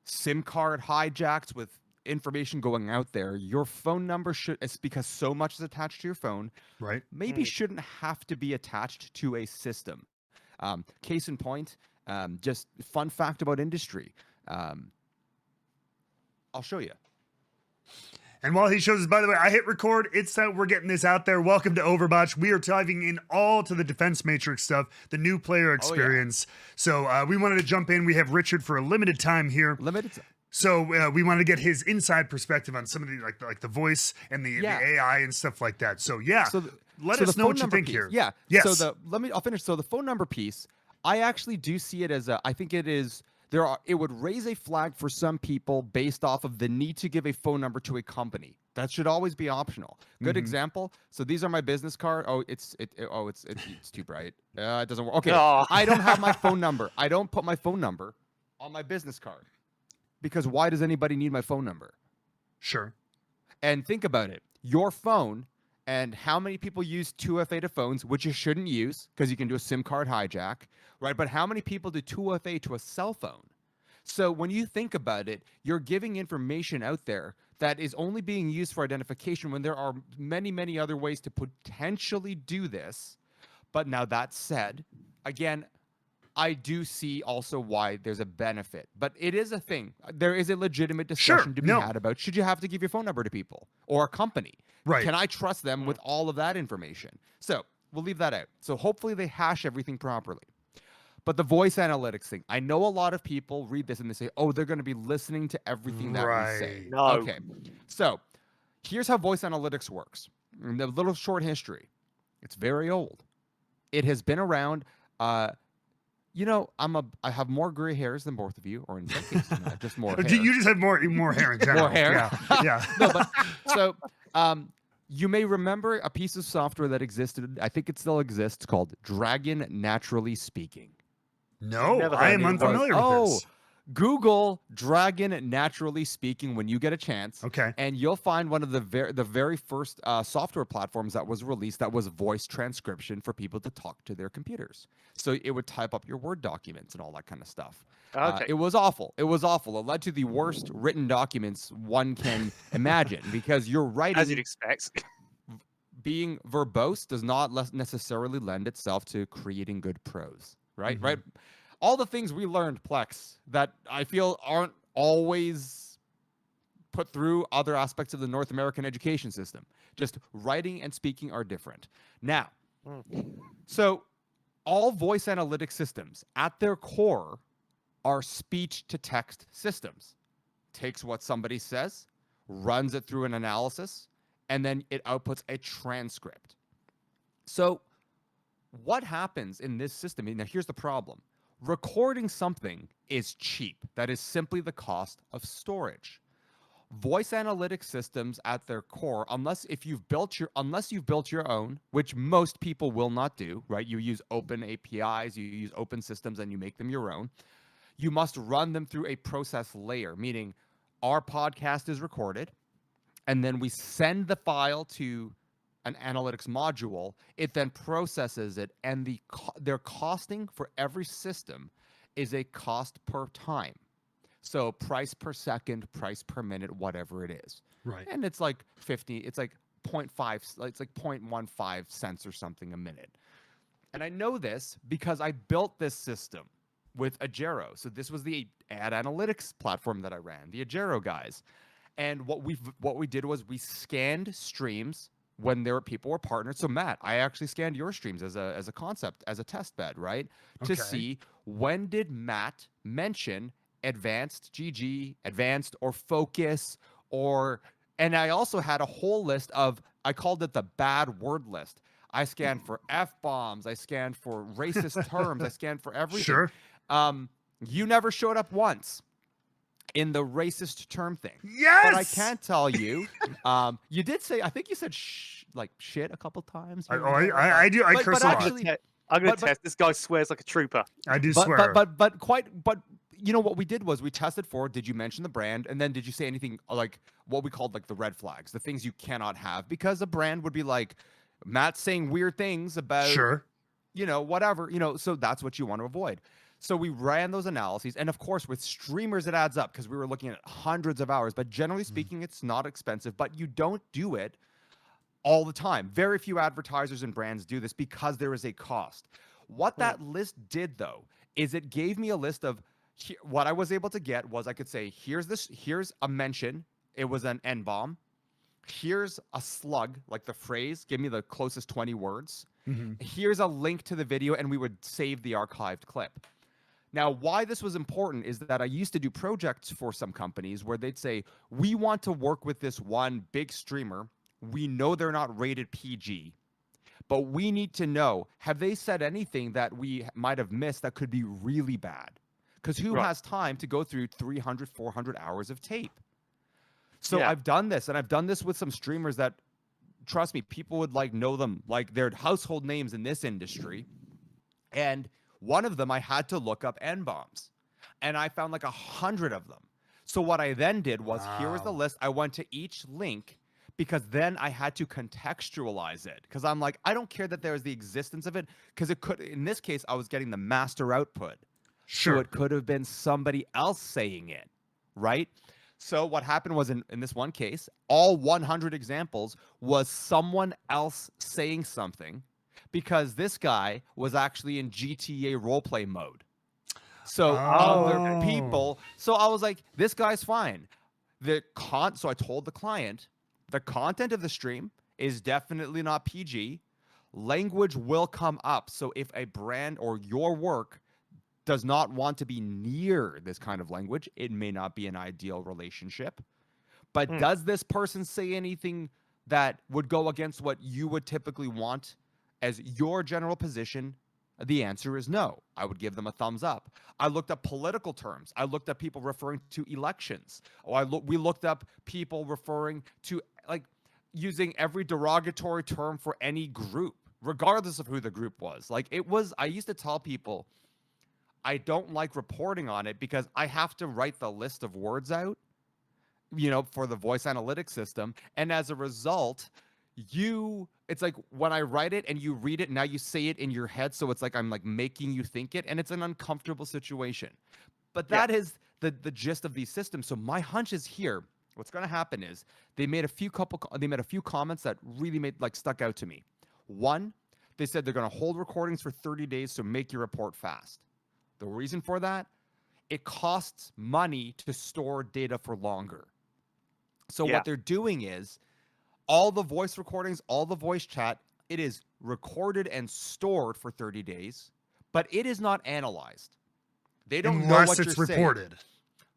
SIM card hijacks with information going out there, your phone number should, it's because so much is attached to your phone, Right. maybe shouldn't have to be attached to a system. Case in point, just fun fact about industry. I'll show you. And while he shows us, by the way, I hit record. It's we're getting this out there. Welcome to OverBOTCH. We are diving in all to the Defense Matrix stuff, the new player experience. So we wanted to jump in. We have Richard for a limited time here. So we wanted to get his inside perspective on some of the like the voice and the AI and stuff like that. So let us know what you think here. Yeah. Yes. So I'll finish. So the phone number piece, I actually do see it as I think it is. It would raise a flag for some people based off of the need to give a phone number to a company. That should always be optional. Good example. So these are my business card. Oh, it's too bright. It doesn't work. Okay. Oh. I don't have my phone number. I don't put my phone number on my business card because why does anybody need my phone number? Sure. And think about it. Your phone and how many people use 2FA to phones, which you shouldn't use because you can do a SIM card hijack, right? But how many people do 2FA to a cell phone? So when you think about it, you're giving information out there that is only being used for identification when there are many, many other ways to potentially do this. But now that said, again, I do see also why there's a benefit, but it is a thing. There is a legitimate discussion to be had about, should you have to give your phone number to people or a company? Right. Can I trust them with all of that information? So we'll leave that out. So hopefully they hash everything properly. But the voice analytics thing, I know a lot of people read this and they say, oh, they're going to be listening to everything that we say. No. Okay. So here's how voice analytics works. In a little short history. It's very old. It has been around. You know, I have more gray hairs than both of you, or in some cases, just more hair. You just have more hair in general. More hair. Yeah. No, but so you may remember a piece of software that existed. I think it still exists, called Dragon Naturally Speaking. No, I am unfamiliar with this. Google Dragon Naturally Speaking when you get a chance. Okay. And you'll find one of the very first software platforms that was released that was voice transcription for people to talk to their computers. So it would type up your Word documents and all that kind of stuff. Okay. It was awful. It was awful. It led to the worst written documents one can imagine because you're writing. As you'd expect. Being verbose does not necessarily lend itself to creating good prose. Right? Right? All the things we learned, Plex, that I feel aren't always put through other aspects of the North American education system. Just writing and speaking are different. Now, so all voice analytic systems at their core are speech-to-text systems. Takes what somebody says, runs it through an analysis, and then it outputs a transcript. So what happens in this system? Now, here's the problem. Recording something is cheap. That is simply the cost of storage. Voice analytic systems at their core, unless you've built your own, which most people will not do, right? You use open APIs, you use open systems, and you make them your own. You must run them through a process layer, meaning our podcast is recorded, and then we send the file to an analytics module. It then processes it, and their costing for every system is a cost per time. So price per second, price per minute, whatever it is. Right. And it's like 50, it's like 0.5, it's like 0.15 cents or something a minute. And I know this because I built this system with Agero. So this was the ad analytics platform that I ran, the Agero guys. And what we did was we scanned streams when people were partnered. So Matt, I actually scanned your streams as a concept, as a test bed, right? To see when did Matt mention advanced GG, advanced or focus, and I also had a whole list of, I called it the bad word list. I scanned for F-bombs, I scanned for racist terms, I scanned for everything. Sure. You never showed up once in the racist term thing. Yes! But I can't tell you. You did say, I think you said shit a couple times. I do. I curse a lot. I'm going to test. This guy swears like a trooper. I do swear. But you know what we did was we tested for, did you mention the brand? And then did you say anything like what we called like the red flags, the things you cannot have? Because a brand would be like, Matt's saying weird things about, sure, whatever, so that's what you want to avoid. So we ran those analyses, and of course, with streamers, it adds up because we were looking at hundreds of hours. But generally speaking, it's not expensive. But you don't do it all the time. Very few advertisers and brands do this because there is a cost. What that list did, though, is it gave me a list of what I was able to get was I could say, here's a mention. It was an N bomb. Here's a slug, like the phrase, give me the closest 20 words. Here's a link to the video, and we would save the archived clip. Now, why this was important is that I used to do projects for some companies where they'd say, we want to work with this one big streamer. We know they're not rated PG, but we need to know, have they said anything that we might have missed that could be really bad? Because who has time to go through 300, 400 hours of tape? So I've done this, and I've done this with some streamers that, trust me, people would like know them, like they're household names in this industry. And one of them, I had to look up N-bombs, and I found like 100 of them. So what I then did was, here was the list. I went to each link because then I had to contextualize it. Because I'm like, I don't care that there's the existence of it, because it could, in this case, I was getting the master output. Sure. So it could have been somebody else saying it, right? So what happened was in this one case, all 100 examples was someone else saying something, because this guy was actually in GTA roleplay mode. So other people, so I was like, this guy's fine. So I told the client, the content of the stream is definitely not PG. Language will come up. So if a brand or your work does not want to be near this kind of language, it may not be an ideal relationship. But does this person say anything that would go against what you would typically want as your general position? The answer is no. I would give them a thumbs up. I looked up political terms. I looked up people referring to elections. We looked up people referring to, like, using every derogatory term for any group, regardless of who the group was. Like, I used to tell people, I don't like reporting on it because I have to write the list of words out, for the voice analytics system. And as a result, it's like when I write it and you read it, now you say it in your head. So it's like I'm like making you think it, and it's an uncomfortable situation. But that is the gist of these systems. So my hunch is here. What's going to happen is they made a few comments that really stuck out to me. One, they said they're going to hold recordings for 30 days, so make your report fast. The reason for that, it costs money to store data for longer. So what they're doing is all the voice recordings, all the voice chat, it is recorded and stored for 30 days, but it is not analyzed. They don't know what it's you're reported. saying.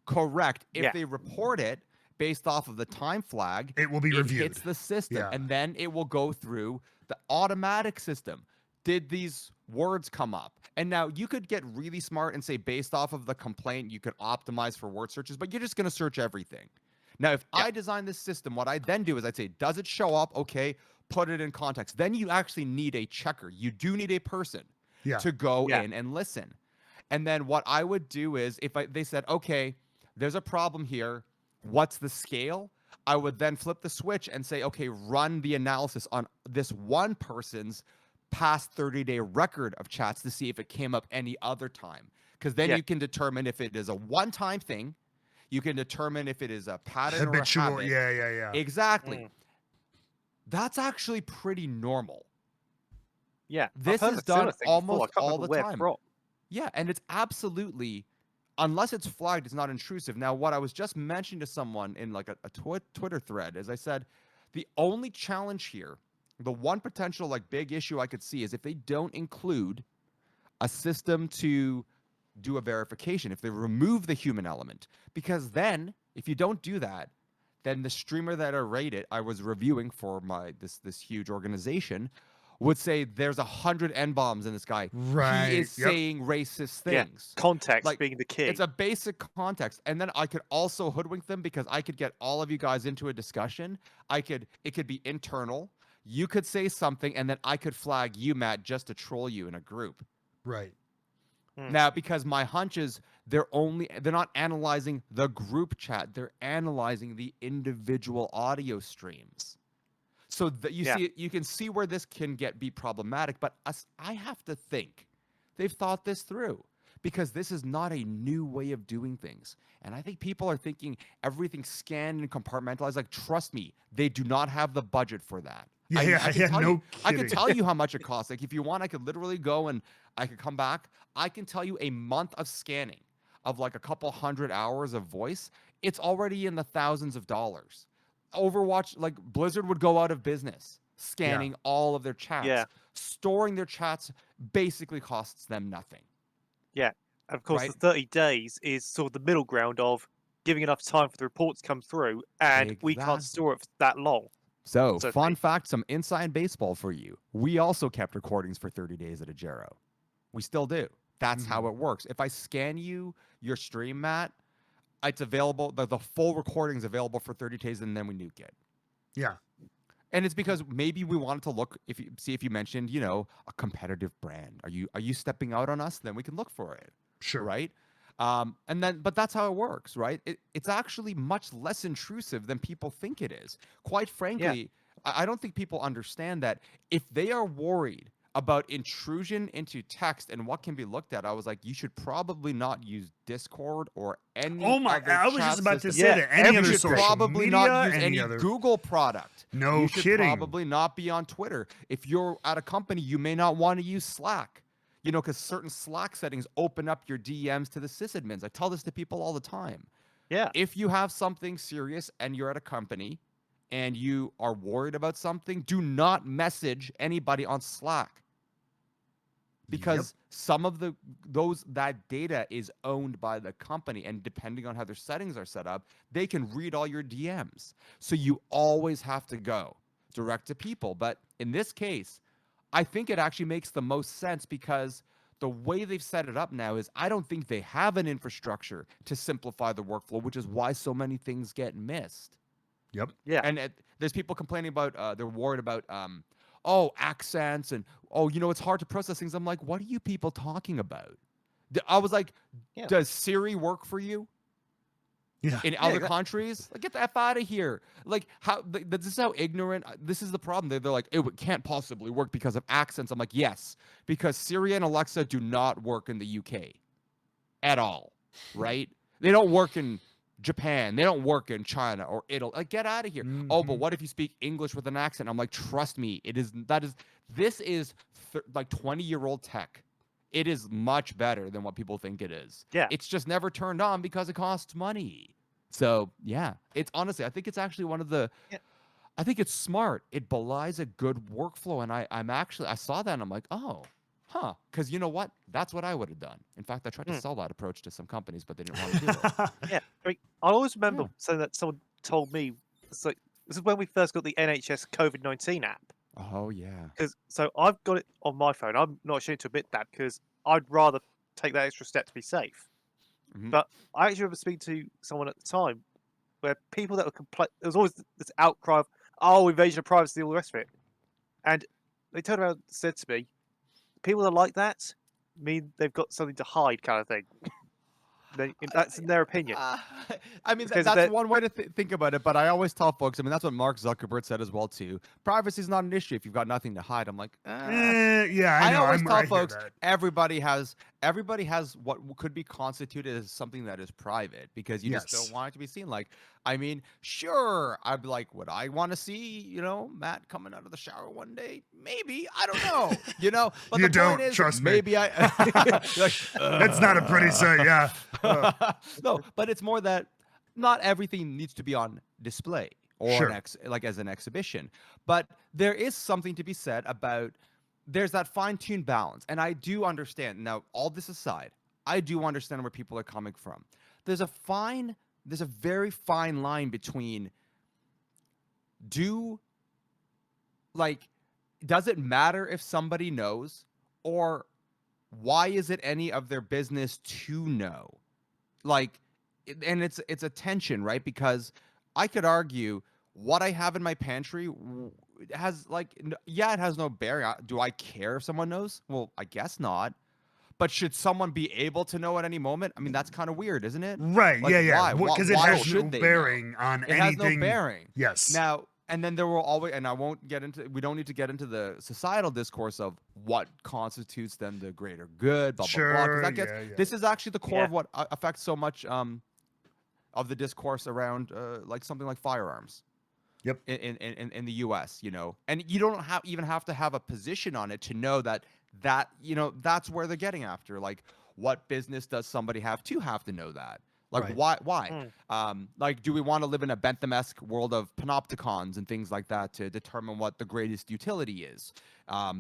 Correct. If they report it based off of the time flag, it will be reviewed. It hits the system, and then it will go through the automatic system. Did these words come up? And now you could get really smart and say, based off of the complaint, you could optimize for word searches, but you're just going to search everything. Now, if I design this system, what I then do is I'd say, does it show up? Okay, put it in context. Then you actually need a checker. You do need a person to go in and listen. And then what I would do is they said, okay, there's a problem here. What's the scale? I would then flip the switch and say, okay, run the analysis on this one person's past 30-day record of chats to see if it came up any other time. Because then you can determine if it is a one-time thing. You can determine if it is a pattern habitual, or a habit. Yeah. Exactly. That's actually pretty normal. Yeah. This is done almost all the time. From. Yeah, and it's absolutely, unless it's flagged, it's not intrusive. Now, what I was just mentioning to someone in like a Twitter thread is I said, the only challenge here, the one potential like big issue I could see is if they don't include a system to do a verification, if they remove the human element. Because then, if you don't do that, then the streamer that I was reviewing for this huge organization would say there's 100 N-bombs in this guy. Right. He is saying racist things. Yeah. Context like, being the key. It's a basic context. And then I could also hoodwink them because I could get all of you guys into a discussion. It could be internal. You could say something, and then I could flag you, Matt, just to troll you in a group. Right. Now, because my hunch is they're not analyzing the group chat. They're analyzing the individual audio streams. So that you can see where this can be problematic. But I have to think they've thought this through, because this is not a new way of doing things. And I think people are thinking everything's scanned and compartmentalized. Like, trust me, they do not have the budget for that. I can tell no you, I can kidding. tell you how much it costs. Like, if you want, I could literally go and I could come back. I can tell you a month of scanning of like a couple hundred hours of voice. It's already in the thousands of dollars. Overwatch, like Blizzard would go out of business scanning all of their chats. Yeah. Storing their chats basically costs them nothing. Yeah. And of course, Right. the 30 days is sort of the middle ground of giving enough time for the reports to come through, and we can't Exactly. store it for that long. So, So fun fact, some inside baseball for you. We also kept recordings for 30 days at Ajero. We still do. That's how it works. If I scan you, your stream, Matt, it's available. The full recording is available for 30 days, and then we nuke it. Yeah. And it's because maybe we wanted to look, see if you mentioned, you know, a competitive brand. Are you stepping out on us? Then we can look for it. Sure. Right. But that's how it works, right? It's actually much less intrusive than people think it is. Quite frankly, I don't think people understand that if they are worried about intrusion into text and what can be looked at, I was like, you should probably not use Discord or any Oh my! other I was chat just about to system. say that any You other should social probably media, not use any other Google product. No you should kidding. probably not be on Twitter. If you're at a company, you may not want to use Slack. You know, because certain Slack settings open up your DMs to the sysadmins. I tell this to people all the time. Yeah. If you have something serious and you're at a company and you are worried about something, do not message anybody on Slack. Because some of that data is owned by the company, and depending on how their settings are set up, they can read all your DMs. So you always have to go direct to people. But in this case, I think it actually makes the most sense because the way they've set it up now is I don't think they have an infrastructure to simplify the workflow, which is why so many things get missed. Yep. Yeah. And there's people complaining about, they're worried about, accents and, it's hard to process things. I'm like, what are you people talking about? I was like, does Siri work for you? Yeah. In other countries, like, get the F out of here. Like, this is how ignorant. This is the problem. They're like, it can't possibly work because of accents. I'm like, yes, because Siri and Alexa do not work in the UK at all, right? They don't work in Japan. They don't work in China or Italy. Like, get out of here. Oh, but what if you speak English with an accent? I'm like, trust me, this is like 20-year-old tech. It is much better than what people think it is. Yeah. It's just never turned on because it costs money. So, yeah, it's honestly, I think it's actually one of the, I think it's smart. It belies a good workflow. And I saw that and I'm like, oh, because you know what? That's what I would have done. In fact, I tried to sell that approach to some companies, but they didn't want to do it. Yeah. I mean, I always remember saying that someone told me, it's like, this is when we first got the NHS COVID-19 app. Oh, yeah. So I've got it on my phone. I'm not ashamed to admit that because I'd rather take that extra step to be safe. But I actually remember speaking to someone at the time where people that were there was always this outcry of, invasion of privacy, all the rest of it. And they turned around and said to me, people that are like that mean they've got something to hide, kind of thing. That's in their opinion. I mean, that's one way to think about it. But I always tell folks, I mean, that's what Mark Zuckerberg said as well, too. Privacy is not an issue if you've got nothing to hide. I'm like, yeah, I know. always tell I folks, everybody has what could be constituted as something that is private because you just don't want it to be seen. Like, I mean, sure, I'd be like, would I want to see, Matt coming out of the shower one day? Maybe. I don't know, But you the don't, point is, trust me. maybe I... It's not a pretty sight, yeah. No, but it's more that not everything needs to be on display or as an exhibition. But there is something to be said about there's that fine-tuned balance. And I do understand. Now, all this aside, I do understand where people are coming from. There's a very fine line between does it matter if somebody knows, or why is it any of their business to know? And it's a tension, right? Because I could argue what I have in my pantry has it has no bearing. Do I care if someone knows? Well, I guess not. But should someone be able to know at any moment? I mean, that's kind of weird, isn't it? Right. Like, yeah. Why? Because it has no should they bearing know? on It anything. has no bearing. Yes. Now, And then there will always, and I won't get into, we don't need to get into the societal discourse of what constitutes then the greater good, blah, blah, blah. Because Sure. that gets, Yeah. this is actually the core Yeah. of what affects so much of the discourse around like something like firearms. Yep. In the U.S., you know, and you don't even have to have a position on it to know that you know that's where they're getting after. Like, what business does somebody have to know that? Like, Right. why? Like, do we want to live in a Bentham-esque world of panopticons and things like that to determine what the greatest utility is?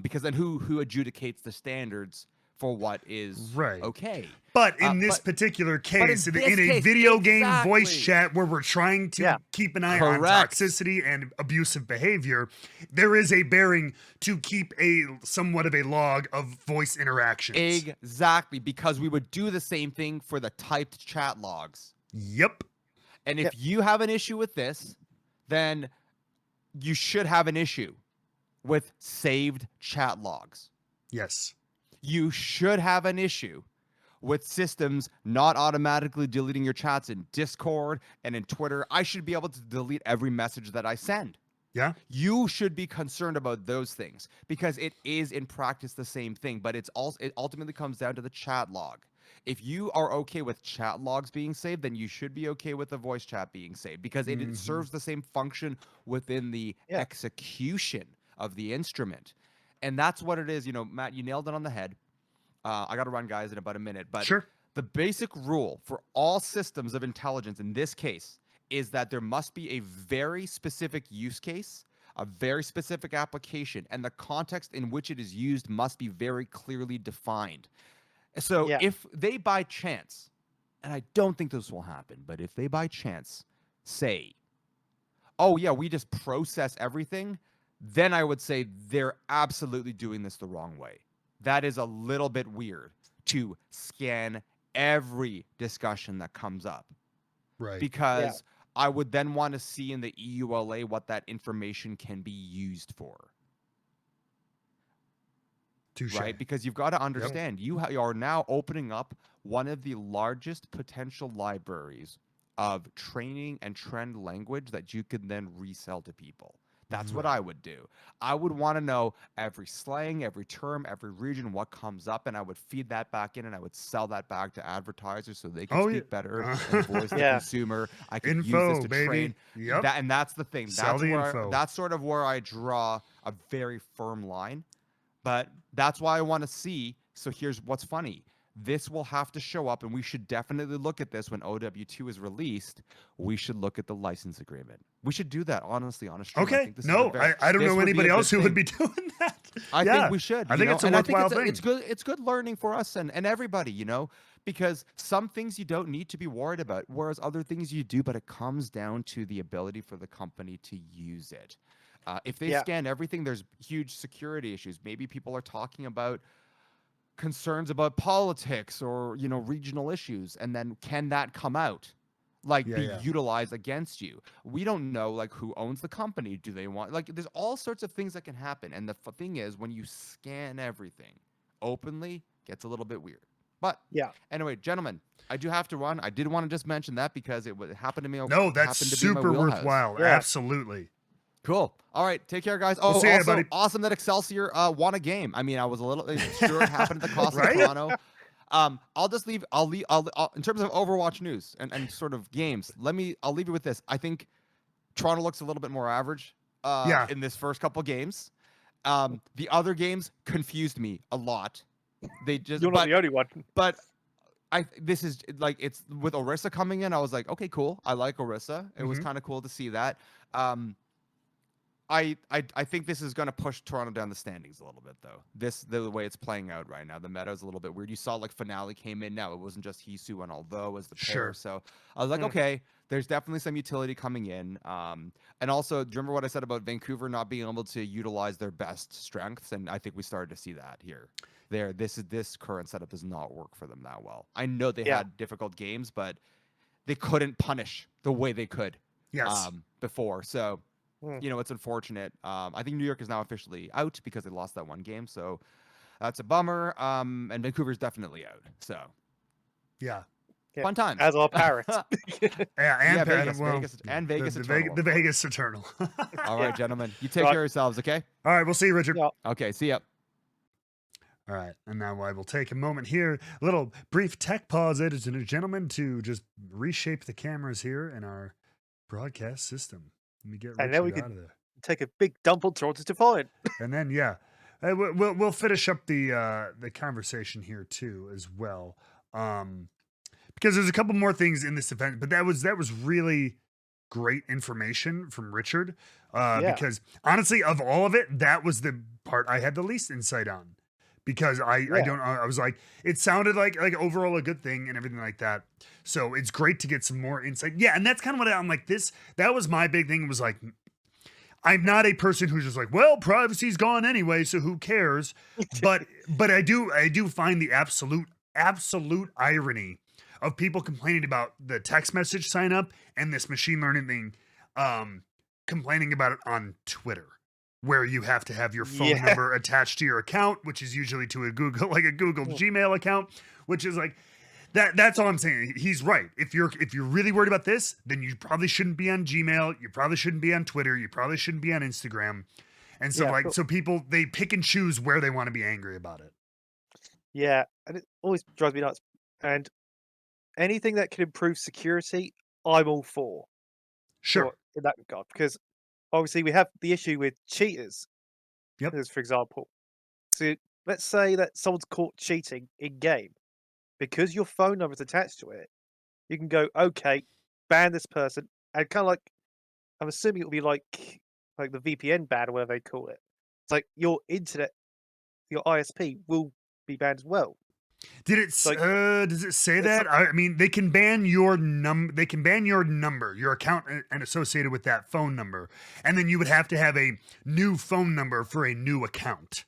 Because then who adjudicates the standards for what is Right. okay? But in this particular case, in a case, video game voice exactly. chat where we're trying to keep an eye on Correct. toxicity and abusive behavior, there is a bearing to keep somewhat of a log of voice interactions. Exactly, because we would do the same thing for the typed chat logs. Yep. And if you have an issue with this, then you should have an issue with saved chat logs. Yes. You should have an issue with systems not automatically deleting your chats in Discord and in Twitter. I should be able to delete every message that I send. Yeah. You should be concerned about those things because it is in practice the same thing, but it ultimately comes down to the chat log. If you are okay with chat logs being saved, then you should be okay with the voice chat being saved because it serves the same function within the execution of the instrument. And that's what it is. You know, Matt, you nailed it on the head. I got to run, guys, in about a minute. But Sure. the basic rule for all systems of intelligence in this case is that there must be a very specific use case, a very specific application, and the context in which it is used must be very clearly defined. So if they by chance, and I don't think this will happen, but if they by chance say, oh, yeah, we just process everything, then I would say they're absolutely doing this the wrong way. That is a little bit weird to scan every discussion that comes up. Right. Because I would then want to see in the EULA what that information can be used for. Touché. Right? Because you've got to understand, you are now opening up one of the largest potential libraries of training and trend language that you can then resell to people. That's what I would do. I would want to know every slang, every term, every region, what comes up, and I would feed that back in, and I would sell that back to advertisers so they can speak better and voice the consumer. I could use this to train. That, and that's the thing. That's sort of where I draw a very firm line. But that's why I want to see. So here's what's funny. This will have to show up, and we should definitely look at this when OW2 is released. We should look at the license agreement. We should do that, honestly, on a stream. Okay. I don't know anybody else who would be doing that. I think we should. I think it's a worthwhile thing. It's good. It's good learning for us and everybody, you know, because some things you don't need to be worried about, whereas other things you do, but it comes down to the ability for the company to use it. If they scan everything, there's huge security issues. Maybe people are talking about concerns about politics or, you know, regional issues, and then can that come out, like be utilized against you? We don't know, like, who owns the company. Do they want, like, there's all sorts of things that can happen. And the thing is, when you scan everything openly, gets a little bit weird. But anyway, gentlemen, I do have to run. I did want to just mention that because it happened to me. No, that's super worthwhile. Absolutely. Cool. All right. Take care, guys. We'll see you, buddy. Awesome that Excelsior won a game. I mean, I was a little sure it happened at the cost of Toronto. I'll just leave. I'll in terms of Overwatch news and sort of games. I'll leave you with this. I think Toronto looks a little bit more average. In this first couple games. The other games confused me a lot. They just You're not the only one. But this is like, it's with Orisa coming in. I was like, okay, cool. I like Orisa. It was kind of cool to see that. I think this is going to push Toronto down the standings a little bit, though. The way it's playing out right now, the meta is a little bit weird. You saw like Finale came in now. It wasn't just Hisu and Although as the pair. So I was like, okay, there's definitely some utility coming in. And also, do you remember what I said about Vancouver not being able to utilize their best strengths? And I think we started to see that here. This current setup does not work for them that well. I know they had difficult games, but they couldn't punish the way they could before. So, you know, it's unfortunate. I think New York is now officially out because they lost that one game. So that's a bummer. And Vancouver's definitely out. So. Yeah. Fun times. As our parents. Yeah, and Vegas, well, Vegas, and Vegas the, Eternal, the of course. Vegas Eternal. All right, gentlemen. You take Right. care of yourselves, okay? All right, we'll see you, Richard. Yeah. Okay, see ya. All right, and now I will take a moment here, a little brief tech pause, ladies and gentlemen, to just reshape the cameras here in our broadcast system. Let me get And then we Richard out can of there. take a big dump on Toronto Defiant. And then we'll finish up the conversation here too as well, because there's a couple more things in this event, but that was really great information from Richard, because honestly, of all of it, that was the part I had the least insight on, because I was like, it sounded like overall a good thing and everything like that. So it's great to get some more insight. Yeah, and that's kind of what I'm like. That was my big thing. Was like, I'm not a person who's just like, well, privacy's gone anyway, so who cares? But I do find the absolute irony of people complaining about the text message sign up and this machine learning thing, complaining about it on Twitter, where you have to have your phone number attached to your account, which is usually to a Google Gmail account, which is like, that's all I'm saying. He's right. If you're really worried about this, then you probably shouldn't be on Gmail. You probably shouldn't be on Twitter. You probably shouldn't be on Instagram. And so so people, they pick and choose where they want to be angry about it. Yeah, and it always drives me nuts. And anything that can improve security, I'm all for. Sure. In that regard, because obviously we have the issue with cheaters. Yep. As for example, so let's say that someone's caught cheating in game. Because your phone number is attached to it, you can go, okay, ban this person, and kind of like, I'm assuming it will be like the VPN ban or whatever they call it. It's like your internet, your ISP will be banned as well. Did it? Does it say that? I mean, they can ban your They can ban your number, your account, and associated with that phone number, and then you would have to have a new phone number for a new account.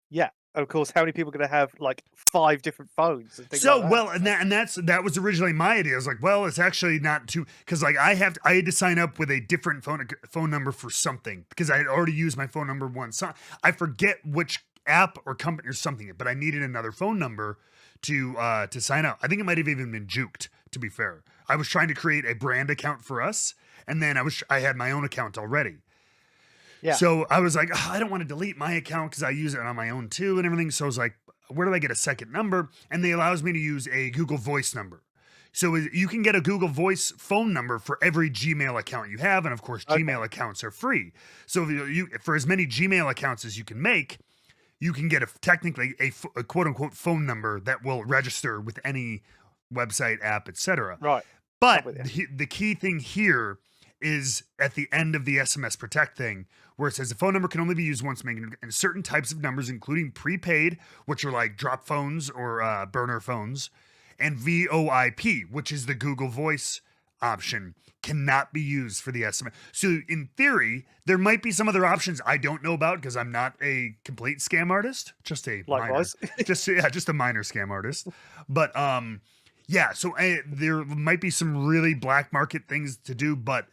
Yeah. Of course, how many people are going to have like 5 different phones? And things like that? Well, and that was originally my idea. I was like, well, it's actually not too, because like I had to sign up with a different phone number for something, because I had already used my phone number once. So I forget which app or company or something, but I needed another phone number to sign up. I think it might have even been Juked, to be fair. I was trying to create a brand account for us, and then I had my own account already. Yeah. So I was like, I don't want to delete my account because I use it on my own too and everything. So I was like, where do I get a second number? And they allows me to use a Google Voice number. So you can get a Google Voice phone number for every Gmail account you have. And of course, Gmail accounts are free. So for as many Gmail accounts as you can make, you can get technically a quote unquote phone number that will register with any website, app, etc. Right. But the key thing here is at the end of the SMS Protect thing, where it says the phone number can only be used once, and certain types of numbers, including prepaid, which are like drop phones or burner phones, and VoIP, which is the Google Voice option, cannot be used for the SMS. So in theory, there might be some other options I don't know about because I'm not a complete scam artist, just a Likewise. just a minor scam artist. But so there might be some really black market things to do, but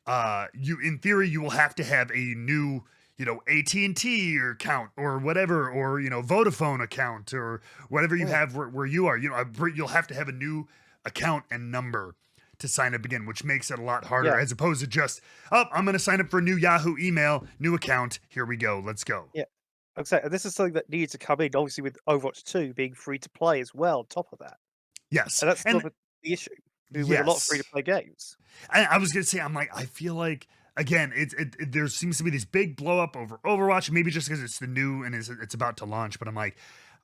in theory, you will have to have a new, AT&T account or whatever, or, Vodafone account or whatever you have where you are, you'll have to have a new account and number to sign up again, which makes it a lot harder as opposed to just, I'm going to sign up for a new Yahoo email, new account. Here we go. Let's go. Yeah. Exactly. This is something that needs to come in, obviously, with Overwatch 2 being free to play as well, on top of that. Yes. And that's sort of the issue with a lot of free to play games. I was going to say, I'm like, I feel like, again, there seems to be this big blow up over Overwatch, maybe just because it's the new and it's about to launch. But I'm like,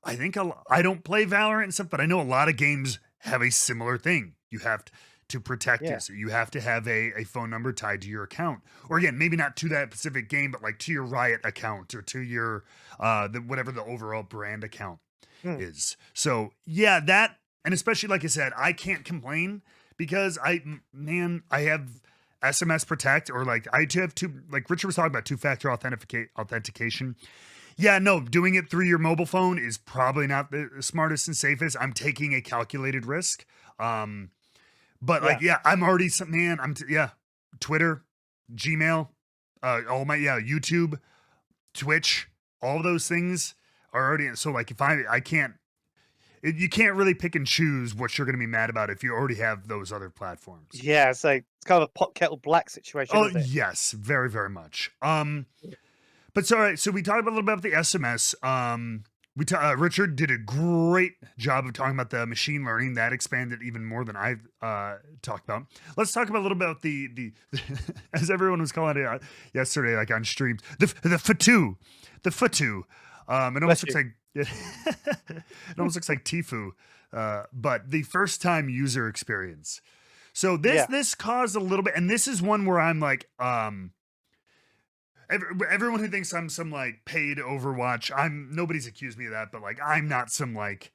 I think I don't play Valorant and stuff, but I know a lot of games have a similar thing. You have to protect it. So you have to have a phone number tied to your account. Or again, maybe not to that specific game, but like to your Riot account or to your, whatever the overall brand account is. So yeah, that, and especially like I said, I can't complain because I have SMS Protect, or like I have like Richard was talking about, two-factor authentication. Yeah, no, doing it through your mobile phone is probably not the smartest and safest. I'm taking a calculated risk. But I'm already Twitter, Gmail, all my, YouTube, Twitch, all those things are already. So like if I can't, you can't really pick and choose what you're going to be mad about if you already have those other platforms. Yeah, so it's kind of a pot kettle black situation, Oh isn't it? yes, very very much. But so all right, so we talked about a little bit about the SMS. Richard did a great job of talking about the machine learning that expanded even more than I've talked about. Let's talk about a little bit about the as everyone was calling it yesterday, like on streams, the FATU, the FATU. It almost looks like it almost looks like Tifu, but the first time user experience. So this caused a little bit, and this is one where I'm like, everyone who thinks I'm some like paid Overwatch, nobody's accused me of that, but like I'm not some like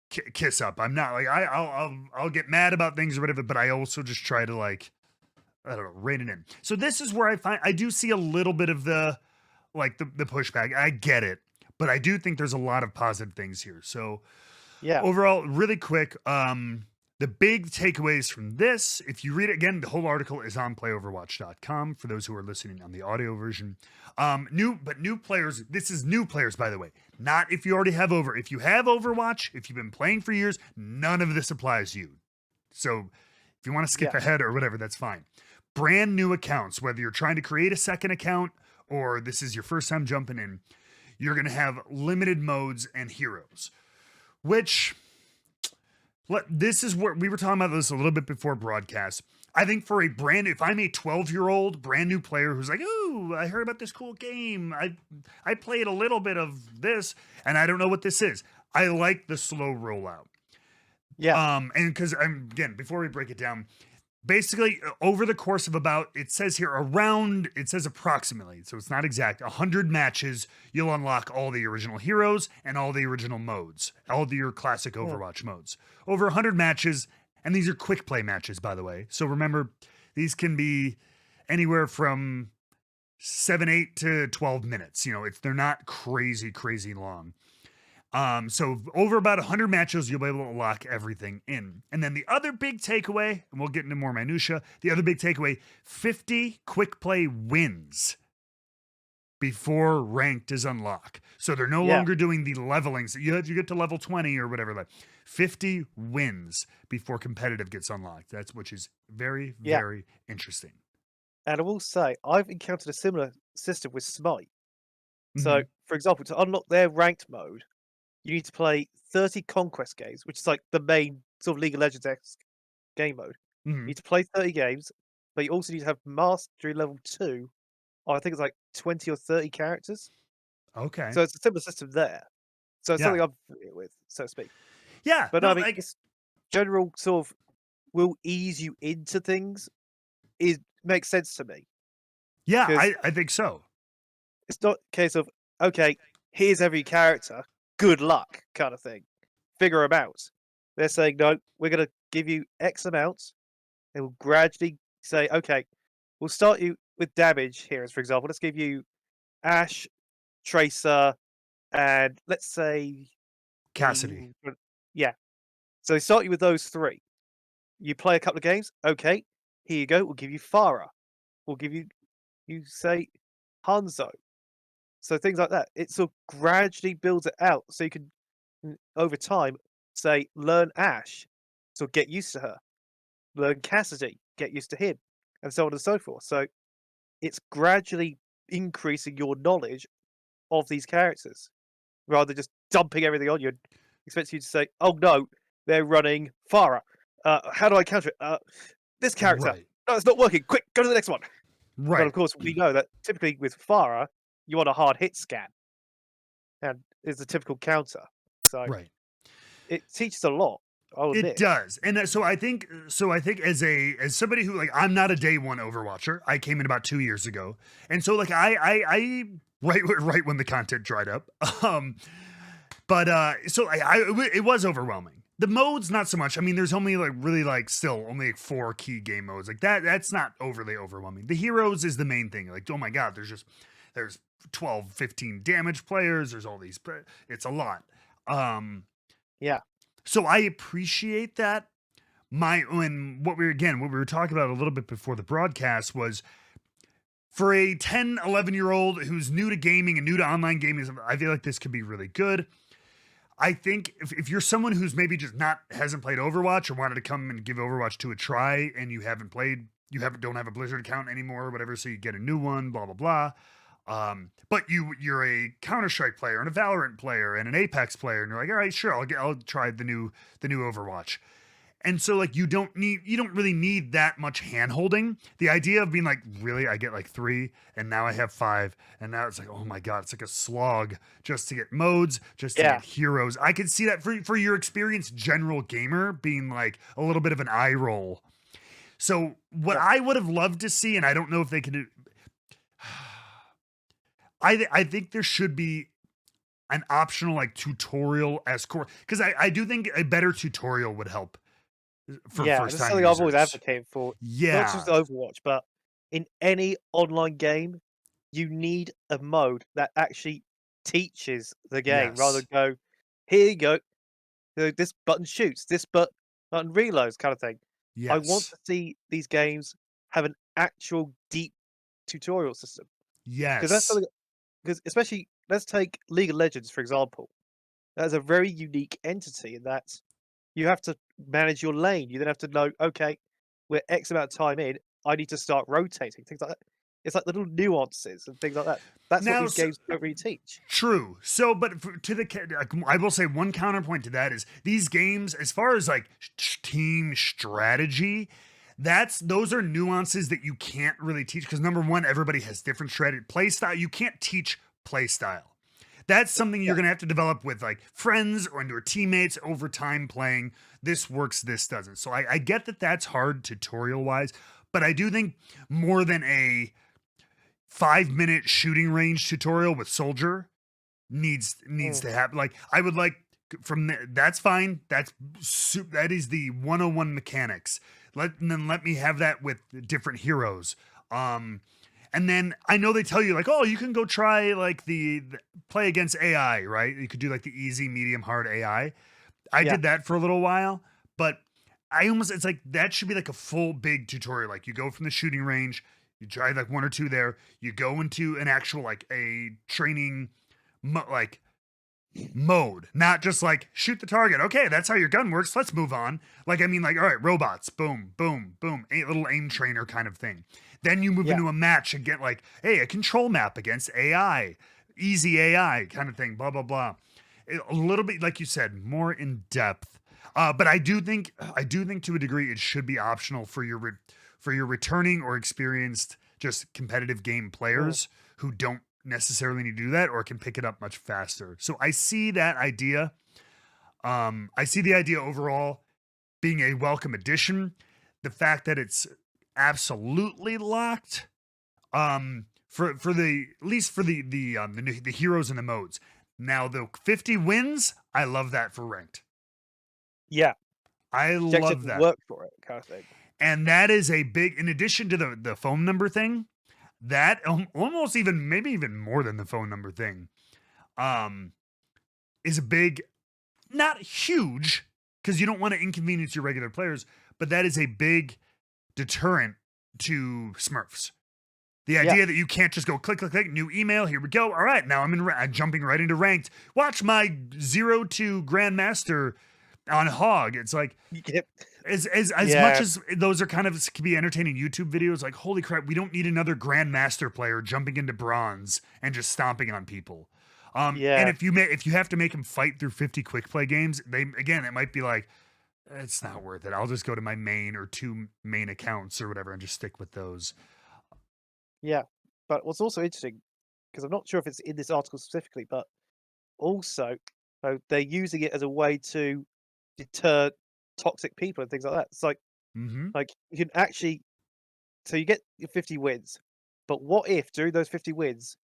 kiss up. I'm not like I'll get mad about things or whatever, but I also just try to like, I don't know, rein it in. So this is where I do see a little bit of the pushback. I get it, but I do think there's a lot of positive things here. So overall, really quick, the big takeaways from this, if you read it again, the whole article is on playoverwatch.com for those who are listening on the audio version. New players, this is new players, by the way, not if you already have if you have Overwatch, if you've been playing for years, none of this applies to you. So if you want to skip ahead or whatever, that's fine. Brand new accounts, whether you're trying to create a second account or this is your first time jumping in, you're going to have limited modes and heroes, which... This is what we were talking about this a little bit before broadcast. I think for if I'm a 12-year-old brand new player who's like, "Ooh, I heard about this cool game. I played a little bit of this and I don't know what this is." I like the slow rollout. Yeah. And because again, before we break it down, basically over the course of it says approximately, so it's not exact, 100 matches, you'll unlock all the original heroes and all the original modes, all your classic Overwatch modes. Over 100 matches, and these are quick play matches, by the way. So remember, these can be anywhere from 8 to 12 minutes. They're not crazy long. So over about 100 matches, you'll be able to lock everything in. And then the other big takeaway, and we'll get into more minutia, the other big takeaway, 50 quick play wins before ranked is unlocked. So they're no longer doing the leveling. So you get to level 20 or whatever. Like 50 wins before competitive gets unlocked. Which is very, very interesting. And I will say, I've encountered a similar system with Smite. So, for example, to unlock their ranked mode, you need to play 30 conquest games, which is like the main sort of League of Legends-esque game mode. You need to play 30 games, but you also need to have Mastery level 2, or I think it's like 20 or 30 characters. Okay. So it's a similar system there. So it's something I'm familiar with, so to speak. Yeah. But I mean, this general sort of will ease you into things makes sense to me. Yeah, I think so. It's not a case of, okay, here's every character, good luck kind of thing. Figure them out. They're saying, no, we're going to give you X amounts. They will gradually say, okay, we'll start you with damage heroes, for example. Let's give you Ash, Tracer, and let's say... Cassidy. Yeah. So they start you with those 3. You play a couple of games. Okay, here you go. We'll give you Farah. We'll give you say, Hanzo. So things like that. It sort of gradually builds it out. So you can, over time, say, learn Ash. So get used to her. Learn Cassidy. Get used to him. And so on and so forth. So it's gradually increasing your knowledge of these characters. Rather than just dumping everything on you and expecting you to say, oh no, they're running Farah. How do I counter it? This character. Right. No, it's not working. Quick, go to the next one. Right. But of course, we know that typically with Farah, you want a hard hit scan. And it's a typical counter. So it teaches a lot. It does. And so I think as somebody who, like, I'm not a day one Overwatcher. I came in about 2 years ago. And so like I right when the content dried up. It was overwhelming. The modes, not so much. I mean, there's only still only 4 key game modes. Like that's not overly overwhelming. The heroes is the main thing. Like, oh my God, there's 12, 15 damage players. There's all these, it's a lot. So I appreciate that. What we were talking about a little bit before the broadcast was for a 10, 11-year-old who's new to gaming and new to online gaming, I feel like this could be really good. I think if you're someone who's maybe just hasn't played Overwatch or wanted to come and give Overwatch 2 a try, and you don't have a Blizzard account anymore or whatever, so you get a new one, blah blah blah. But you're a Counter-Strike player and a Valorant player and an Apex player, and you're like, all right, sure, I'll try the new Overwatch. And so like you don't really need that much hand holding. The idea of being like, really, I get like 3 and now I have 5, and now it's like, oh my god, it's like a slog just to get modes, just to get heroes. I could see that for your experienced general gamer being like a little bit of an eye roll. So what I would have loved to see, and I don't know if they can do, I think there should be an optional like tutorial as core, because I do think a better tutorial would help for first time something users. I've always advocated for. Yeah. Not just Overwatch, but in any online game, you need a mode that actually teaches the game rather than go, here you go, this button shoots, this button reloads kind of thing. Yes. I want to see these games have an actual deep tutorial system. Yes. Because that's something, because especially, let's take League of Legends, for example. That's a very unique entity in that you have to manage your lane. You then have to know, okay, we're X amount of time in, I need to start rotating, things like that. It's like little nuances and things like that. That's what these games don't really teach. True. So, but I will say one counterpoint to that is these games, as far as like team strategy, those are nuances that you can't really teach, because number one, everybody has different strategy play style. You can't teach play style. That's something you're going to have to develop with like friends or your teammates over time playing. This works, this doesn't. So I get that that's hard tutorial wise, but I do think more than a 5-minute shooting range tutorial with Soldier needs to happen. Like I would like from there, that's fine. That is the 101 mechanics. Let me have that with different heroes. And then I know they tell you like, oh, you can go try like the play against AI, right? You could do like the easy, medium, hard AI. I did that for a little while, but it's like that should be like a full big tutorial. Like you go from the shooting range, you try like 1 or 2 there, you go into an actual like a training mode, not just like shoot the target. Okay, that's how your gun works. Let's move on. Like, I mean, like, all right, robots, boom, boom, boom, a little aim trainer kind of thing. Then you move into a match and get like, hey, a control map against AI, easy AI kind of thing, blah, blah, blah. A little bit, like you said, more in depth. But I do think to a degree it should be optional for your returning or experienced just competitive game players who don't necessarily need to do that or can pick it up much faster. So I see that idea. I see the idea overall being a welcome addition. The fact that it's absolutely locked for the at least for the heroes and the modes. Now the 50 wins, I love that for ranked. Yeah. I love that. Work for it kind of thing. And that is a big, in addition to the phone number thing, that almost maybe even more than the phone number thing, is a big, not huge, because you don't want to inconvenience your regular players, but that is a big deterrent to Smurfs. The idea that you can't just go click, click, click, new email, here we go. All right, now I'm jumping right into ranked. Watch my 0-2 Grandmaster on Hog. It's like, as much as those are kind of can be entertaining YouTube videos, like, holy crap, we don't need another Grandmaster player jumping into bronze and just stomping on people. And if you have to make them fight through 50 quick play games, it might be like, it's not worth it. I'll just go to my main or 2 main accounts or whatever and just stick with those. Yeah, but what's also interesting, because I'm not sure if it's in this article specifically, but also they're using it as a way to deter toxic people and things like that. It's like, like you can actually, so you get your 50 wins, but what if during those 50 wins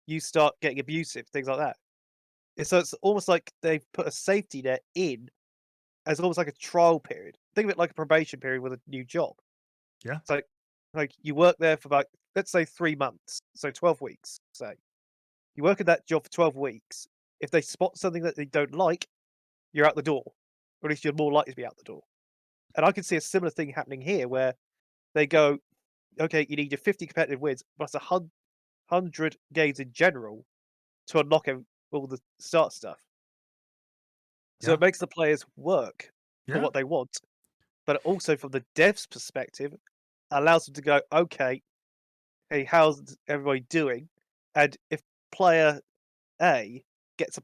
you start getting abusive, things like that? So it's almost like they've put a safety net in as almost like a trial period. Think of it like a probation period with a new job. Yeah. It's like you work there for about, let's say 3 months, so 12 weeks, say. You work at that job for 12 weeks. If they spot something that they don't like, you're out the door. Or at least you're more likely to be out the door. And I can see a similar thing happening here where they go, okay, you need your 50 competitive wins plus 100 games in general to unlock all the start stuff. So it makes the players work for Yeah. what they want, but also from the devs' perspective, allows them to go, okay, hey, how's everybody doing? And if player A gets a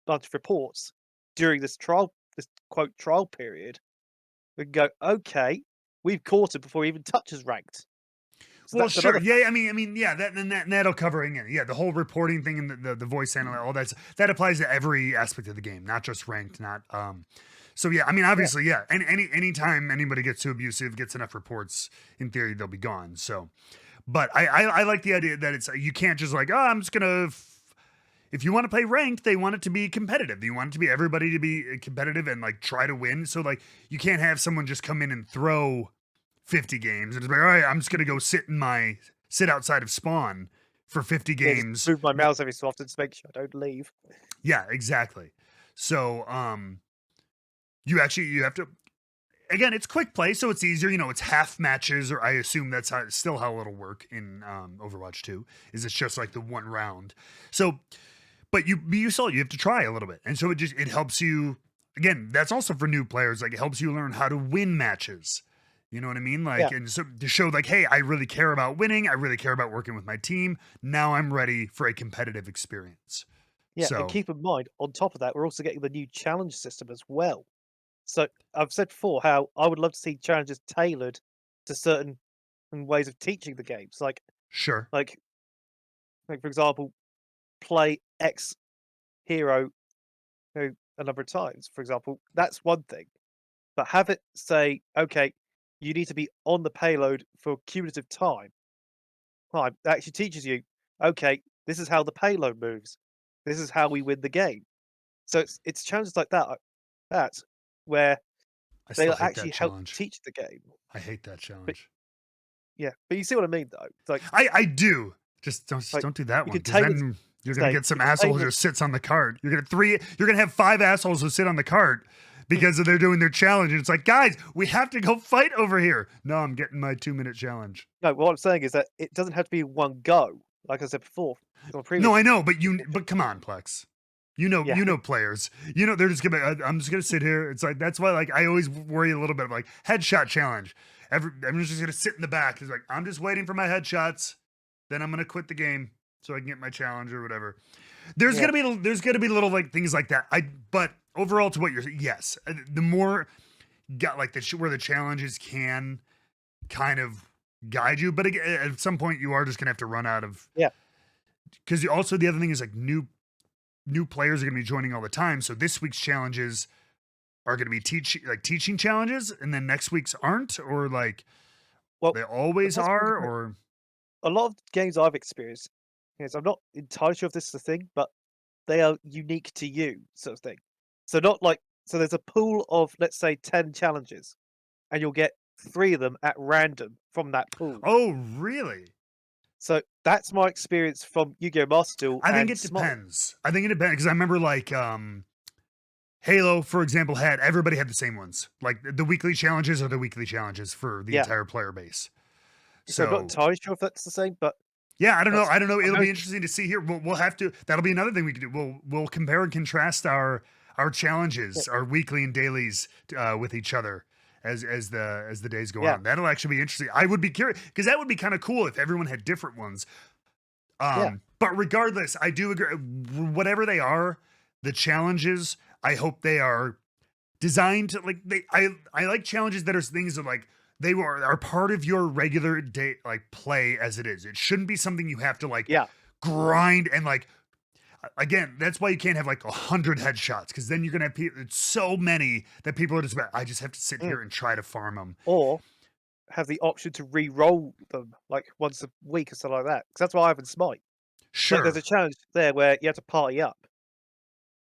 bunch of reports during this quote trial period, we can go, okay, we've caught him before he even touches ranked. So Well, that's sure. another. Yeah, I mean, yeah. That'll cover it. Yeah, the whole reporting thing and the voice analytics, all that applies to every aspect of the game, not just ranked. So yeah, I mean, obviously, yeah. And anytime anybody gets too abusive, gets enough reports, in theory, they'll be gone. So, but I like the idea that it's you can't just like, oh, I'm just gonna. If you want to play ranked, they want it to be competitive. You want it to be everybody to be competitive and like try to win. So like you can't have someone just come in and throw 50 games and it's like, all right, I'm just gonna go sit outside of spawn for 50 Yeah, just games. move my mouse every so often to make sure I don't leave. Yeah, exactly. So you have to, again, it's quick play, so it's easier. It's half matches, or I assume that's still how it'll work in Overwatch 2. Is it's just like the one round. So, but you have to try a little bit, and so it helps you. Again, that's also for new players. Like it helps you learn how to win matches. You know what I mean? Like, Yeah. and so to show like, hey, I really care about winning. I really care about working with my team. Now I'm ready for a competitive experience. Yeah, and So keep in mind, on top of that, we're also getting the new challenge system as well. So I've said before how I would love to see challenges tailored to certain ways of teaching the games. sure. Like, for example, play X hero a number of times. For example, that's one thing. But have it say, okay, you need to be on the payload for cumulative time. Time that actually teaches you, okay, this is how the payload moves. This is how we win the game. So it's challenges like that where I still they'll hate that actually help challenge. teach the game. I hate that But challenge. yeah, but you see what I mean though. It's like I do. Just like don't do that you one can because tailor then you're gonna say get some you can asshole who tailor just sits on the cart. You're gonna have 5 assholes who sit on the cart because they're doing their challenge. And it's like, guys, we have to go fight over here. No, I'm getting my 2-minute challenge. no, what I'm saying is that it doesn't have to be one go. Like I said before on a No, previous I know, but come on, Plex. yeah. You know players. They're just gonna. I'm just gonna sit here. It's like that's why like I always worry a little bit of like headshot challenge. I'm just gonna sit in the back. It's like I'm just waiting for my headshots. Then I'm gonna quit the game so I can get my challenge or whatever. There's Yeah. gonna be little like things like that. But overall, to what you're yes, the more got like where the challenges can kind of guide you. But again, at some point, you are just gonna have to run out of. Yeah. Because also the other thing is like new players are going to be joining all the time. So this week's challenges are going to be teaching challenges, and then next week's aren't, or like Well, they always that's one are, thing or a lot of games I've experienced, yes, I'm not entirely sure if this is the thing, but they are unique to you, sort of thing. So not like so there's a pool of let's say 10 challenges, and you'll get 3 of them at random from that pool. oh really? So that's my experience from Yu-Gi-Oh! Master Duel I think and it Smite. depends. I think it depends because I remember like Halo, for example, everybody had the same ones. Like the weekly challenges are the weekly challenges for the Yeah. entire player base. So I'm not So entirely sure if that's the same, but yeah, I don't know. that's I don't know. I'm It'll very be interesting to see here. We'll have to. That'll be another thing we can do. We'll compare and contrast our challenges, our weekly and dailies with each other as the days go yeah, on. That'll actually be interesting. I would be curious because that would be kind of cool if everyone had different ones. yeah, But regardless, I do agree. Whatever they are, the challenges. I hope they are designed to like they. I like challenges that are things that like they are part of your regular day like play as it is. It shouldn't be something you have to like yeah. grind and like again, that's why you can't have like 100 headshots because then you're gonna have it's so many that people are just about. I just have to sit Mm. here and try to farm them. Or have the option to re-roll them like once a week or something like that. Because that's what I have in Smite. Like there's a Sure. challenge there where you have to party up.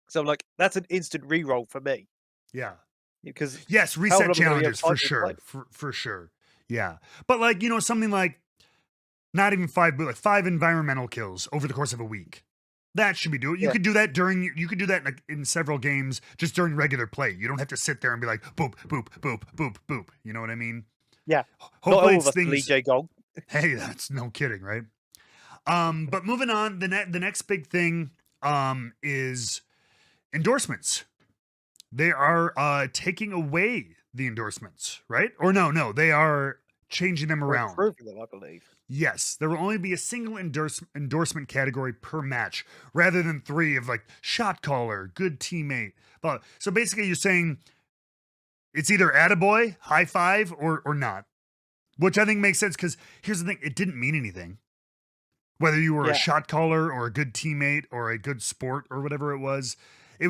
So I'm like, that's an instant re-roll for me Yeah. because Yes. how Reset long am I gonna have challenges for time to play? sure. For sure. Yeah. But like something like not even 5, but like 5 environmental kills over the course of a week. That should be doable. You Yeah, could do that you could do that in several games just during regular play. You don't have to sit there and be like boop boop boop boop boop. You know what I mean? yeah. Not Hopefully all of it's us believe things. J Gong. Hey, that's no kidding, right? But moving on, the next big thing is endorsements. they are taking away the endorsements, right? Or no, they are changing them Or around. improving them, I believe. Yes, there will only be a single endorsement category per match rather than 3 of like shot caller, good teammate. But so basically you're saying it's either attaboy, high five, or not. Which I think makes sense because here's the thing, it didn't mean anything. Whether you were a shot caller or a good teammate or a good sport or whatever it was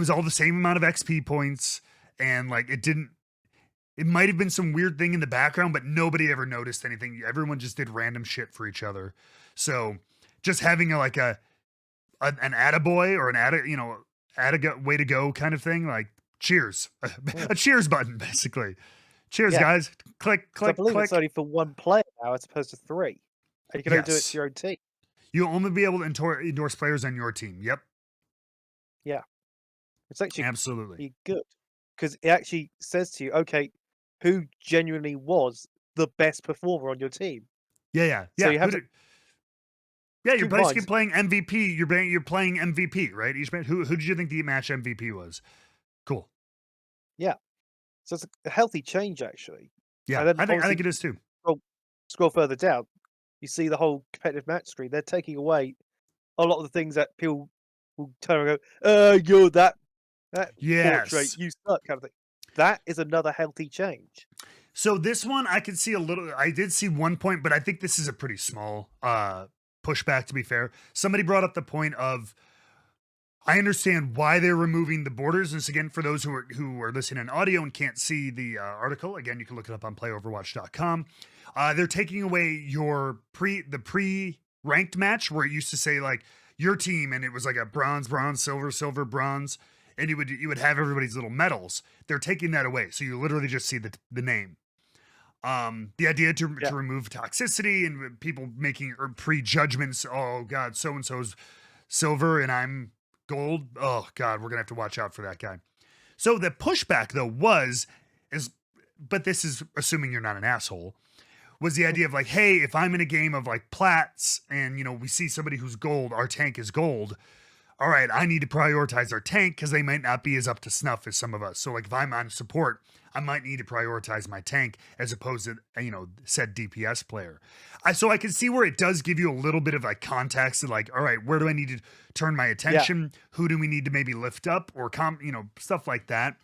all the same amount of XP points. And like it might have been some weird thing in the background, but nobody ever noticed anything. Everyone just did random shit for each other. So just having an attaboy or an way to go kind of thing, like cheers, a cheers button, basically. Cheers, guys. Click, I believe click. it's only for 1 player now as opposed to 3. And you can only do it to your own team. You'll only be able to endorse players on your team. Yep. Yeah. It's actually absolutely good because it actually says to you, okay, who genuinely was the best performer on your team. Yeah. So you have to. Yeah, you're basically playing MVP. You're playing MVP, right? Each match. Who did you think the match MVP was? Cool. Yeah. So it's a healthy change, actually. Yeah, I think it is too. Scroll further down, you see the whole competitive match screen. They're taking away a lot of the things that people will turn and go, you're that portrait, you suck, kind of thing. That is another healthy change. So this one, I could see I did see 1 point, but I think this is a pretty small pushback, to be fair. Somebody brought up the point of, I understand why they're removing the borders. And this, again, for those who are listening in audio and can't see the article, again, you can look it up on playoverwatch.com. They're taking away the pre-ranked match where it used to say like your team, and it was like a bronze, silver, bronze, and you would have everybody's little medals. They're taking that away, so you literally just see the name. The idea to remove toxicity and people making prejudgments. Oh God, so and so's silver and I'm gold. Oh God, we're gonna have to watch out for that guy. So the pushback though but this is assuming you're not an asshole, was the idea of like, hey, if I'm in a game of like plats and we see somebody who's gold, our tank is gold. All right, I need to prioritize our tank because they might not be as up to snuff as some of us. So like if I'm on support, I might need to prioritize my tank as opposed to, said DPS player. So I can see where it does give you a little bit of like context of like, all right, where do I need to turn my attention? Yeah. Who do we need to maybe lift up or stuff like that.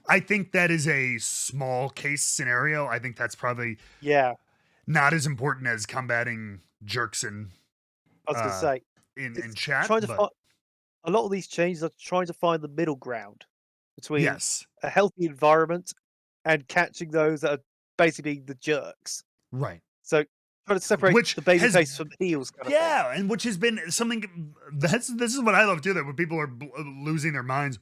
I think that is a small case scenario. I think that's probably not as important as combating jerks and I was gonna say in chat. A lot of these changes are trying to find the middle ground between a healthy environment and catching those that are basically the jerks. Right. So trying to separate the babyface from heels. And which has been something this is what I love too. That when people are losing their minds,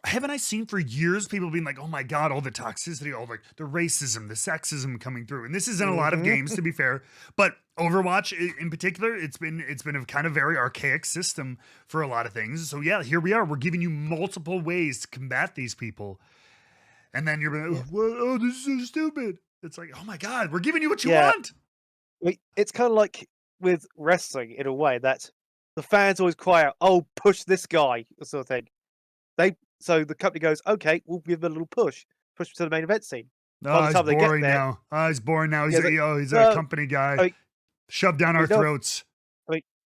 haven't I seen for years people being like, oh my God, all the toxicity, all like the racism, the sexism coming through. And this is in a lot of games, to be fair, but Overwatch in particular, it's been a kind of very archaic system for a lot of things. So yeah, here we are. We're giving you multiple ways to combat these people. And then you're like, oh, this is so stupid. It's like, oh my God, we're giving you what you want. It's kind of like with wrestling in a way that the fans always cry out, oh, push this guy, sort of thing. So the company goes, okay, we'll give them a little push to the main event scene. Oh, he's boring now. He's boring now. He's a company guy. Shoved down our throats.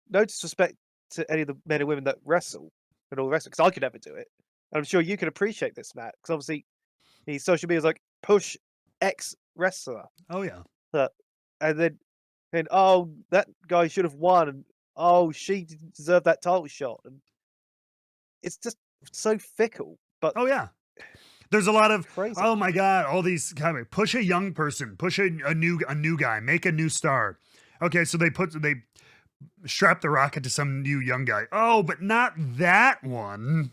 No disrespect to any of the men and women that wrestle and all the rest, because I could never do it. And I'm sure you can appreciate this, Matt, because obviously his social media is like, push X wrestler. Oh, yeah. And oh, that guy should have won. And oh, she deserved that title shot. And it's just so fickle. But oh yeah, there's a lot of crazy. Oh my God, all these kind of push a young person, push a new guy, make a new star. Okay, so they strap the rocket to some new young guy. Oh, but not that one.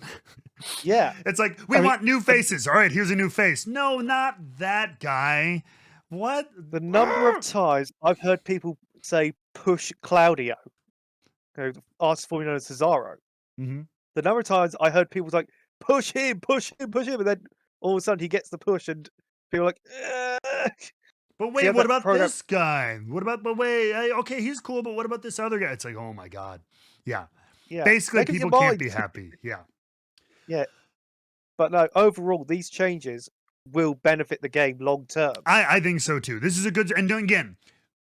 Yeah, it's like we want new faces. All right, here's a new face. No, not that guy. What? The number of times I've heard people say push Claudio, artist formerly known as Cesaro. Mm-hmm. The number of times I heard people like, push him, and then all of a sudden he gets the push, and people are like, ugh. But wait, what about this guy? Okay, he's cool, but what about this other guy? It's like, oh my God. Yeah. Basically, people can't be happy. Yeah. Yeah. But no, overall, these changes will benefit the game long term. I think so too. This is a good, and again,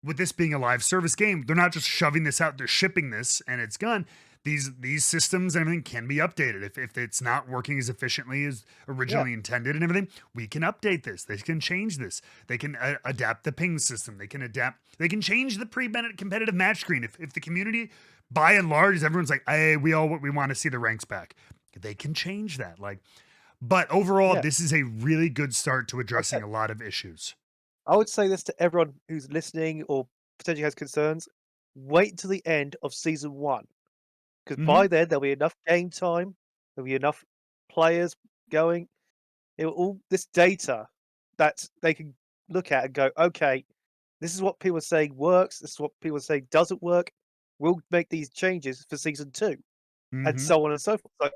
with this being a live service game, they're not just shoving this out, they're shipping this and it's gone. These systems and everything can be updated. If it's not working as efficiently as originally intended and everything, we can update this. They can change this. They can adapt the ping system. They can change the pre-competitive match screen. If the community, by and large, everyone's like, hey, we want to see the ranks back. They can change that. But overall, this is a really good start to addressing a lot of issues. I would say this to everyone who's listening or potentially has concerns. Wait until the end of season 1. Because by then there'll be enough game time, there'll be enough players going. All this data that they can look at and go, okay, this is what people are saying works, this is what people are saying doesn't work. We'll make these changes for season 2, and so on and so forth. So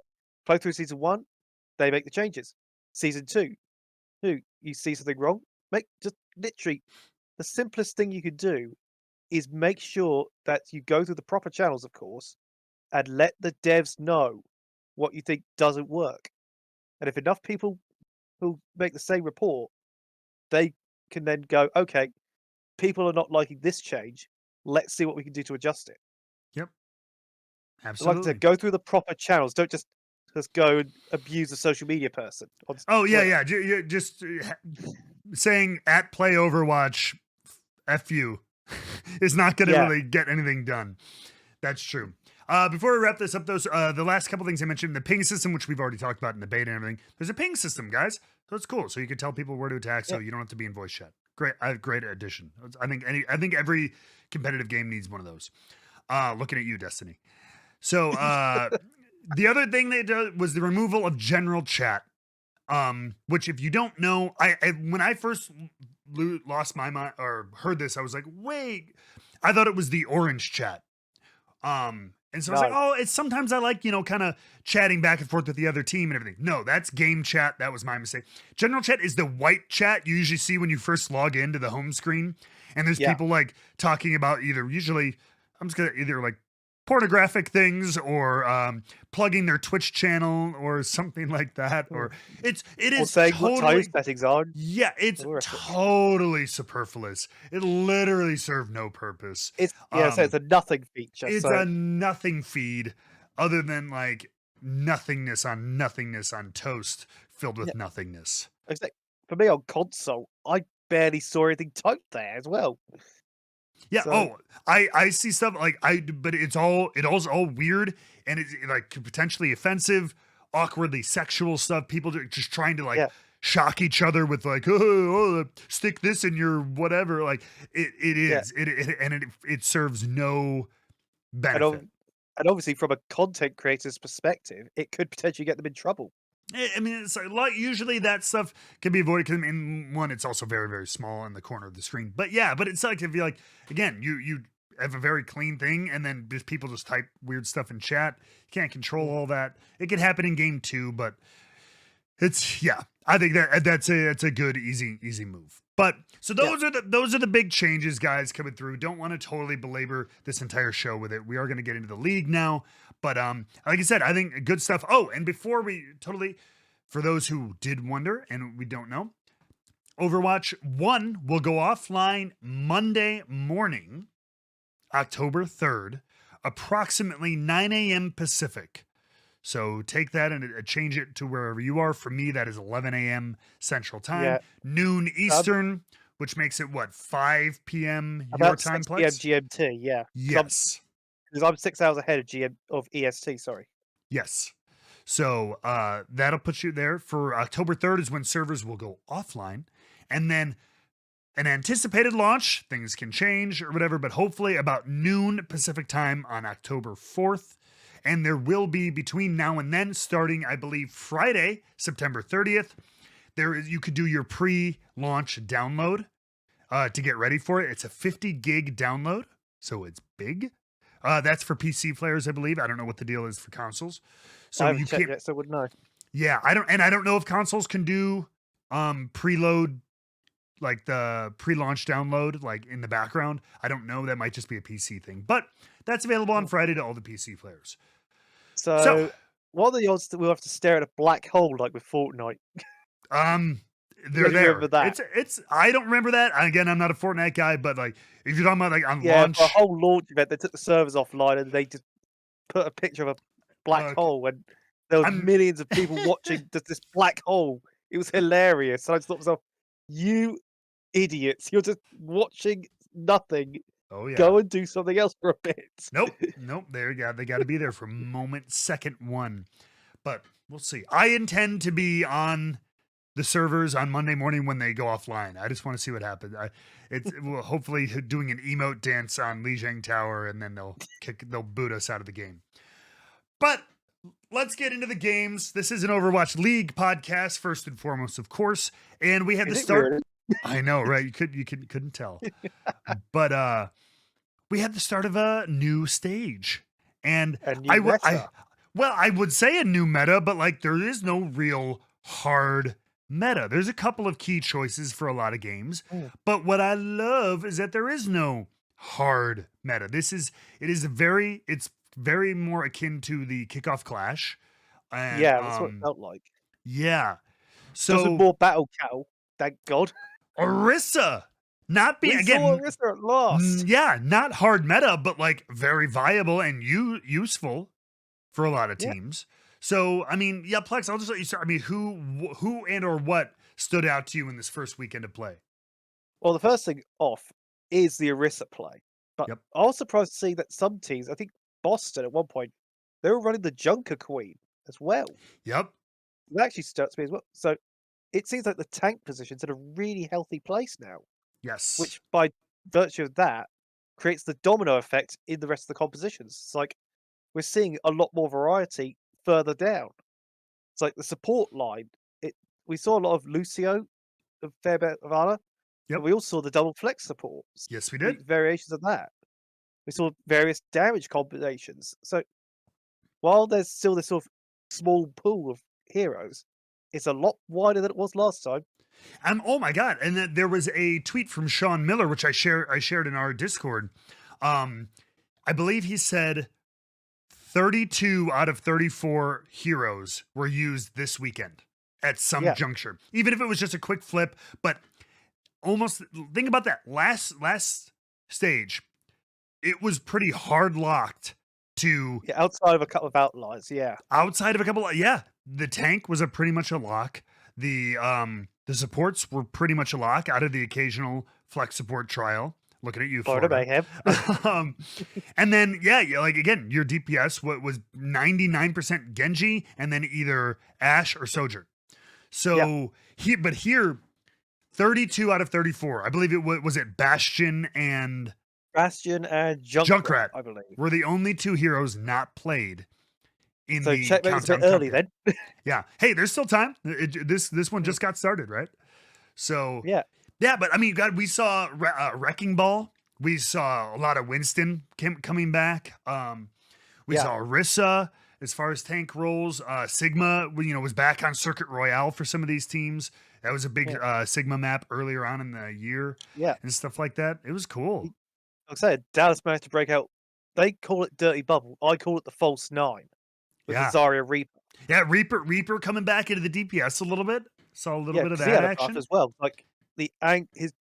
play through season 1, they make the changes. Season 2, you see something wrong, just literally the simplest thing you could do is make sure that you go through the proper channels, of course, and let the devs know what you think doesn't work. And if enough people who make the same report, they can then go, okay, people are not liking this change. Let's see what we can do to adjust it. Yep. Like I Absolutely. said, go through the proper channels. Don't just go and abuse a social media person. Oh, yeah. Just saying at play Overwatch, F you, is not going to really get anything done. That's true. Before we wrap this up, the last couple things I mentioned, the ping system, which we've already talked about in the beta and everything. There's a ping system, guys. So it's cool. So you can tell people where to attack, so you don't have to be in voice chat. Great addition. I think every competitive game needs one of those. Looking at you, Destiny. So the other thing they did was the removal of general chat. Which, if you don't know, when I first lost my mind or heard this, I was like, wait, I thought it was the orange chat. And so I was like, oh, it's sometimes I like, kind of chatting back and forth with the other team and everything. No, that's game chat. That was my mistake. General chat is the white chat you usually see when you first log into the home screen. And there's people talking about usually pornographic things or plugging their Twitch channel or something like that. Or it is saying totally, what time settings are. Yeah, it's totally superfluous. It literally served no purpose. So it's a nothing feature. It's a nothing feed other than nothingness on toast filled with nothingness. For me on console, I barely saw anything typed there as well. Yeah. So, I see stuff but it's all weird and it's potentially offensive, awkwardly sexual stuff. People are just trying to shock each other with stick this in your whatever. It serves no benefit. And obviously, from a content creator's perspective, it could potentially get them in trouble. I mean, it's usually that stuff can be avoided because one, it's also very, very small in the corner of the screen. But it's if you again, you have a very clean thing, and then just people just type weird stuff in chat. You can't control all that. It can happen in game 2, but it's I think that's a good easy move. But so those are the big changes, guys, coming through. Don't want to totally belabor this entire show with it. We are going to get into the league now. But like I said, I think good stuff. Oh, and before we for those who did wonder and we don't know, Overwatch 1 will go offline Monday morning, October 3rd, approximately 9 a.m. Pacific. So take that and change it to wherever you are. For me, that is 11 a.m. Central Time, noon Eastern, which makes it 5 p.m. your time, 6 p.m. GMT, Yes. Because I'm 6 hours ahead of EST, sorry. Yes. So that'll put you there. For October 3rd is when servers will go offline. And then an anticipated launch, things can change or whatever, but hopefully about noon Pacific time on October 4th. And there will be between now and then, starting, I believe, Friday, September 30th, you could do your pre-launch download to get ready for it. It's a 50 gig download, so it's big. That's for PC players, I believe. I don't know what the deal is for consoles. So I haven't checked yet, so I wouldn't know. Yeah, I don't know if consoles can do preload, the pre-launch download, in the background. I don't know. That might just be a PC thing, but that's available on Friday to all the PC players. So What are the odds that we'll have to stare at a black hole like with Fortnite? They're guys there. remember that? It's. I don't remember that. Again, I'm not a Fortnite guy, but like, if you're talking about like on Yeah, launch, for a whole launch event, they took the servers offline and they just put a picture of a black okay. hole, and there were I'm millions of people watching this black hole. It was hilarious. And I just thought to myself, you idiots, you're just watching nothing. oh yeah. Go and do something else for a bit. Nope. There you go. They got to be there for moment second one. But we'll see. I intend to be on the servers on Monday morning when they go offline. I just want to see what happens. Well, hopefully doing an emote dance on Lijiang Tower, and then they'll boot us out of the game. But let's get into the games. This is an Overwatch League podcast, first and foremost, of course. And we had the start. Really? I know, right? You couldn't tell. But we had the start of a new stage. And A new meta. I would say a new meta, but like there is no real hard meta. There's a couple of key choices for a lot of games, but what I love is that there is no hard meta. It's very more akin to the kickoff clash. And, Yeah, that's what it felt like. Yeah. So So more battle cattle, thank God. Orisa, not being We again, saw Orisa at last. yeah, not hard meta, but like very viable and useful for a lot of teams. So, I mean, yeah, Plex, I'll just let you start. I mean, who and or what stood out to you in this first weekend of play? Well, the first thing off is the Orisa play. But Yep. I was surprised to see that some teams, I think Boston at one point, they were running the Junker Queen as well. Yep. That actually stood out to me as well. So it seems like the tank position's in a really healthy place now, Yes. which by virtue of that creates the domino effect in the rest of the compositions. It's like we're seeing a lot more variety further down. It's like the support line. We saw a lot of Lucio, a fair bit of Ana, Yep. but we also saw the double flex supports. Yes, we The did. variations of that. We saw various damage combinations. So while there's still this sort of small pool of heroes, it's a lot wider than it was last time. Oh my god! And then there was a tweet from Sean Miller, which I shared in our Discord. I believe he said 32 out of 34 heroes were used this weekend at some juncture, even if it was just a quick flip. But almost think about that last stage, it was pretty hard locked to outside of a couple of outliers. Outside of a couple, the tank was pretty much a lock. The supports were pretty much a lock, out of the occasional flex support trial. Looking at you, Florida Mayhem. And then like again, your DPS was 99% Genji, and then either Ashe or Sojourn. So here, 32 out of 34. I believe it was it Bastion and Junkrat, I believe, were the only two heroes not played in the checkmate a bit early then. Yeah. Hey, there's still time. This one just got started, right? So yeah. But I mean, God, we saw Wrecking Ball. We saw a lot of Winston coming back. We saw Orisa as far as tank roles. Sigma, was back on Circuit Royale for some of these teams. That was a big Sigma map earlier on in the year. Yeah. And stuff like that. It was cool. Like I said, Dallas managed to break out. They call it Dirty Bubble. I call it the False Nine. With the Zarya Reaper. Yeah, Reaper coming back into the DPS a little bit. Saw a little bit of that action as well. Like his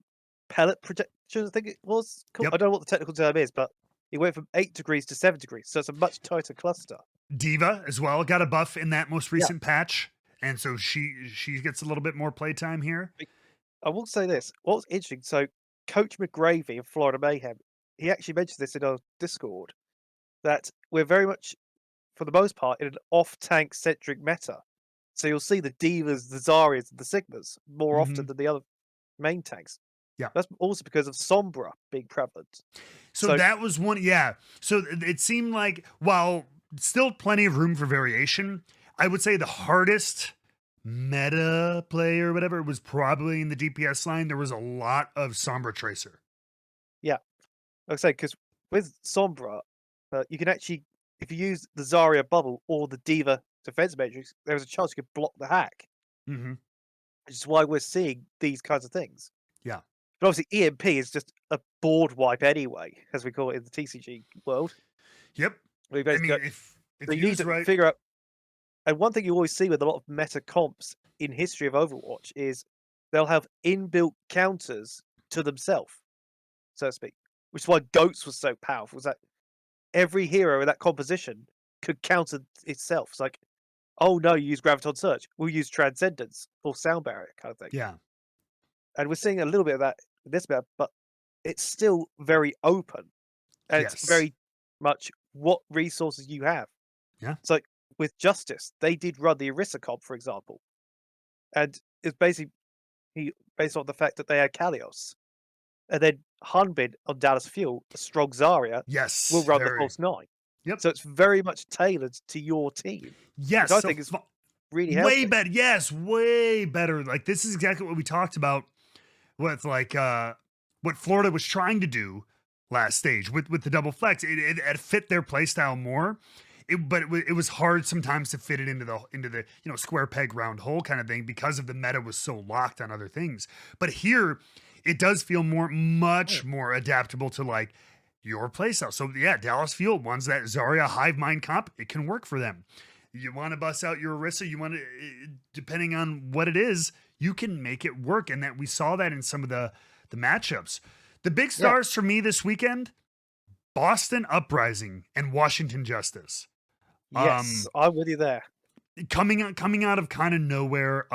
pellet projection, I think it was. Cool. Yep. I don't know what the technical term is, but he went from 8 degrees to 7 degrees, so it's a much tighter cluster. Diva as well got a buff in that most recent patch, and so she gets a little bit more playtime here. I will say this: what was interesting. So Coach McGravy of Florida Mayhem, he actually mentioned this in our Discord, that we're very much, for the most part, in an off-tank centric meta. So you'll see the Divas, the Zaryas, and the Sigmas more often than the other main tanks. Yeah. That's also because of Sombra being prevalent. So that was one, So it seemed like, while still plenty of room for variation, I would say the hardest meta play or whatever was probably in the DPS line. There was a lot of Sombra Tracer. Yeah. Like I say, because with Sombra, you can actually, if you use the Zarya bubble or the Diva defense matrix, there's a chance you could block the hack. Mm-hmm. Which is why we're seeing these kinds of things. Yeah. But obviously, EMP is just a board wipe anyway, as we call it in the TCG world. Yep. I mean, if you need to right, figure out And one thing you always see with a lot of meta comps in history of Overwatch is they'll have inbuilt counters to themselves, so to speak. Which is why Goats was so powerful, was that every hero in that composition could counter itself. It's like, oh no, you use Graviton Surge. We'll use Transcendence or Sound Barrier kind of thing. Yeah. And we're seeing a little bit of that in this map, but it's still very open. And it's very much what resources you have. Yeah. It's like with Justice, they did run the Orisa comp, for example. And it's basically based on the fact that they had Kalios. And then Hunbin on Dallas Fuel, a strong Zarya, will run the Pulse 9. Yep. So it's very much tailored to your team. Yes. Which I think is really healthy. Way better. Yes, way better. Like, this is exactly what we talked about with, like, what Florida was trying to do last stage with the double flex. It fit their playstyle more. But it was hard sometimes to fit it into the square peg round hole kind of thing because of the meta was so locked on other things. But here, it does feel much more adaptable to like your playstyle. So yeah, Dallas Field ones that Zarya Hive Mind comp, it can work for them. You want to bust out your Orisa, you want to, depending on what it is, you can make it work, and that we saw that in some of the matchups. The big stars for me this weekend: Boston Uprising and Washington Justice. Yes, I'm with you there. Coming out of kind of nowhere,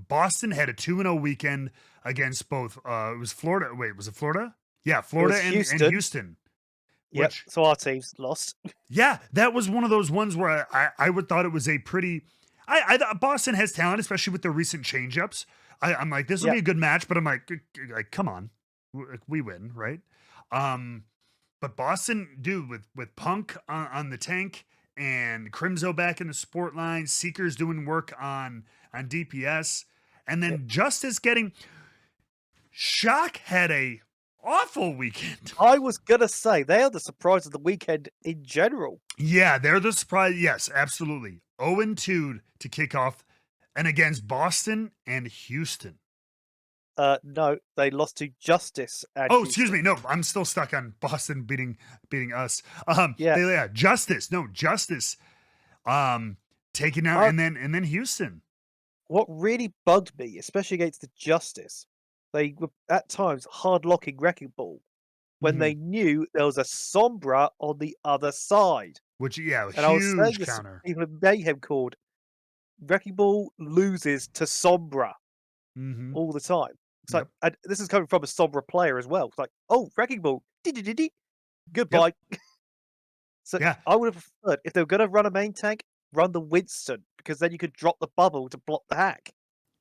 Boston had a 2-0 weekend against both. It was Florida. Wait, was it Florida? Yeah, Florida and Houston. Yep. So our team's lost. Yeah, that was one of those ones where I would thought it was a pretty. I thought Boston has talent, especially with the recent changeups. I'm like, this will be a good match, but I'm like, come on, we win, right? But Boston, dude, with Punk on the tank. And Crimzo back in the support line, Seekers doing work on DPS, and then Justice getting. Shock had a awful weekend. I was gonna say they are the surprise of the weekend in general. Yeah, they're the surprise. Yes, absolutely. 0-2 to kick off, and against Boston and Houston. No, they lost to Justice. Excuse me. No, I'm still stuck on Boston beating us. Justice. No, Justice. Taking out and then Houston. What really bugged me, especially against the Justice, they were at times hard locking Wrecking Ball when they knew there was a Sombra on the other side. Which and huge I was saying counter. Even Mayhem called Wrecking Ball loses to Sombra all the time. It's like, and this is coming from a Sombra player as well. It's like, oh, Wrecking Ball, goodbye. So I would have preferred, if they were going to run a main tank, run the Winston, because then you could drop the bubble to block the hack.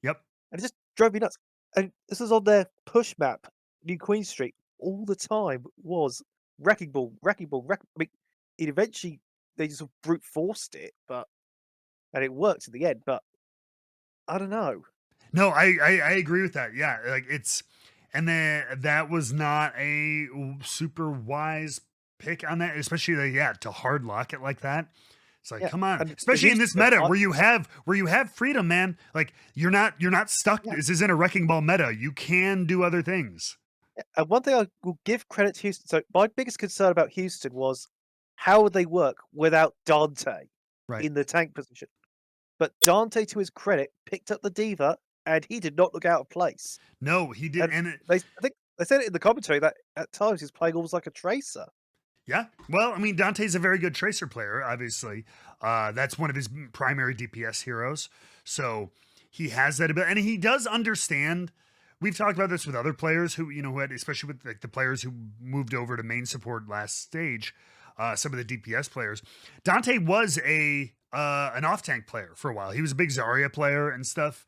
Yep. And it just drove me nuts. And this is on their push map, New Queen Street, all the time was Wrecking Ball. I mean, eventually they just brute forced it, and it worked in the end, but I don't know. No, I agree with that. Yeah, like and then that was not a super wise pick on that, especially to hard lock it like that. It's like, come on, especially in this meta where you have freedom, man. Like you're not stuck. This isn't a Wrecking Ball meta. You can do other things. And one thing I will give credit to Houston. So my biggest concern about Houston was how would they work without Dante in the tank position. But Dante, to his credit, picked up the D.Va, and he did not look out of place. No, he did. And I think they said it in the commentary that at times he's playing almost like a tracer. Yeah. Well, I mean, Dante's a very good tracer player, obviously. That's one of his primary DPS heroes. So he has that ability. And he does understand. We've talked about this with other players who had, especially with like the players who moved over to main support last stage, some of the DPS players. Dante was an off-tank player for a while. He was a big Zarya player and stuff.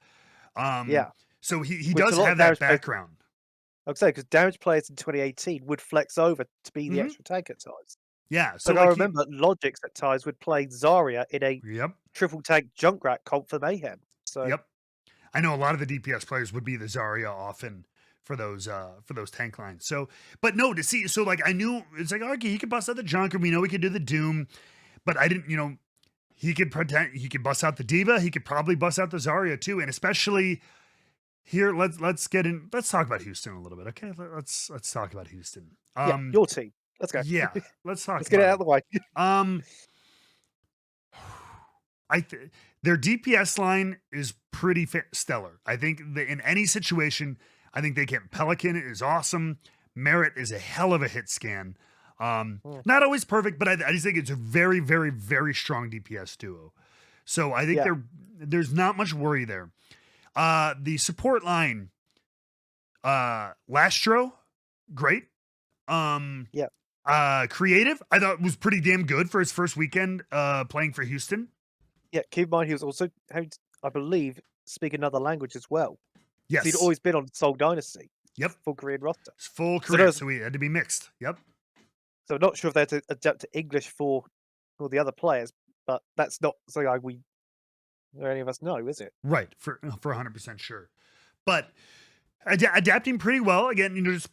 So he does have that background. I would say, because damage players in 2018 would flex over to be the extra tank at times. Yeah. So I remember Logix at times would play Zarya in a triple tank Junkrat comp for Mayhem. So I know a lot of the DPS players would be the Zarya often for those tank lines. So, but no, to see, so like I knew it's like, okay, he could bust out the Junker. We know he could do the Doom, but I didn't, he could bust out the D.Va. He could probably bust out the Zarya too. And especially here, let's talk about Houston a little bit. Okay. Let's talk about Houston. Your team. Let's go. Yeah. Let's talk. Let's get it out of the way. their DPS line is pretty stellar. I think in any situation, I think they can. Pelican is awesome. Merit is a hell of a hit scan. Not always perfect, but I just think it's a very, very, very strong DPS duo. So I think there's not much worry there. The support line, Lastro, great. Creative, I thought was pretty damn good for his first weekend playing for Houston. Yeah, keep in mind he was also, I believe, speak another language as well. Yes. So he'd always been on Seoul Dynasty. Yep. Full Korean roster. Full Korean, so he had to be mixed. Yep. So I'm not sure if they had to adapt to English for the other players, but that's not something or any of us know, is it? Right, for 100% sure. But adapting pretty well. Again, just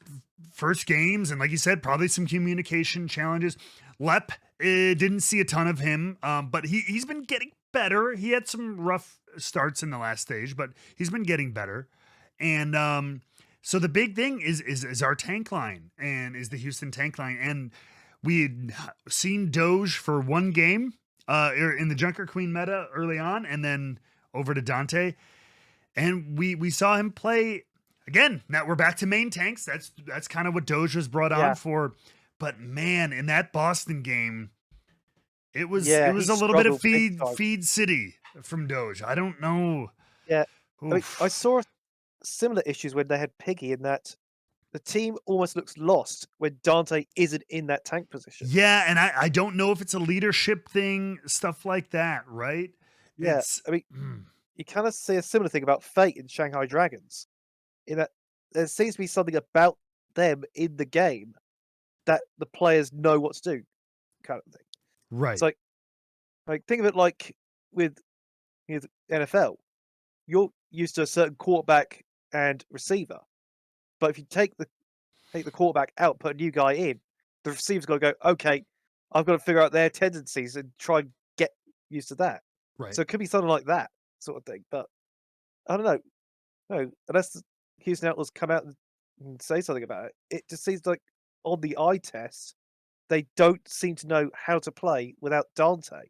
first games, and like you said, probably some communication challenges. Lep, didn't see a ton of him, but he's been getting better. He had some rough starts in the last stage, but he's been getting better. And so the big thing is our tank line, and is the Houston tank line. And we had seen Doge for one game in the Junker Queen meta early on, and then over to Dante. And we saw him play again. Now we're back to main tanks. That's kind of what Doge was brought on for. But man, in that Boston game, it was a little bit of feed city from Doge. I don't know. Yeah, I saw similar issues when they had Piggy, in that the team almost looks lost when Dante isn't in that tank position. Yeah, and I don't know if it's a leadership thing, stuff like that, right? Yeah, you kind of see a similar thing about Fate in Shanghai Dragons, in that there seems to be something about them in the game that the players know what to do, kind of thing. Right. It's like think of it like with NFL. You're used to a certain quarterback and receiver, but if you take the quarterback out, put a new guy in, the receiver's got to go, okay, I've got to figure out their tendencies and try and get used to that. Right. So it could be something like that sort of thing. But I don't know. No, unless the Houston Outlaws come out and say something about it, it just seems like on the eye test, they don't seem to know how to play without Dante.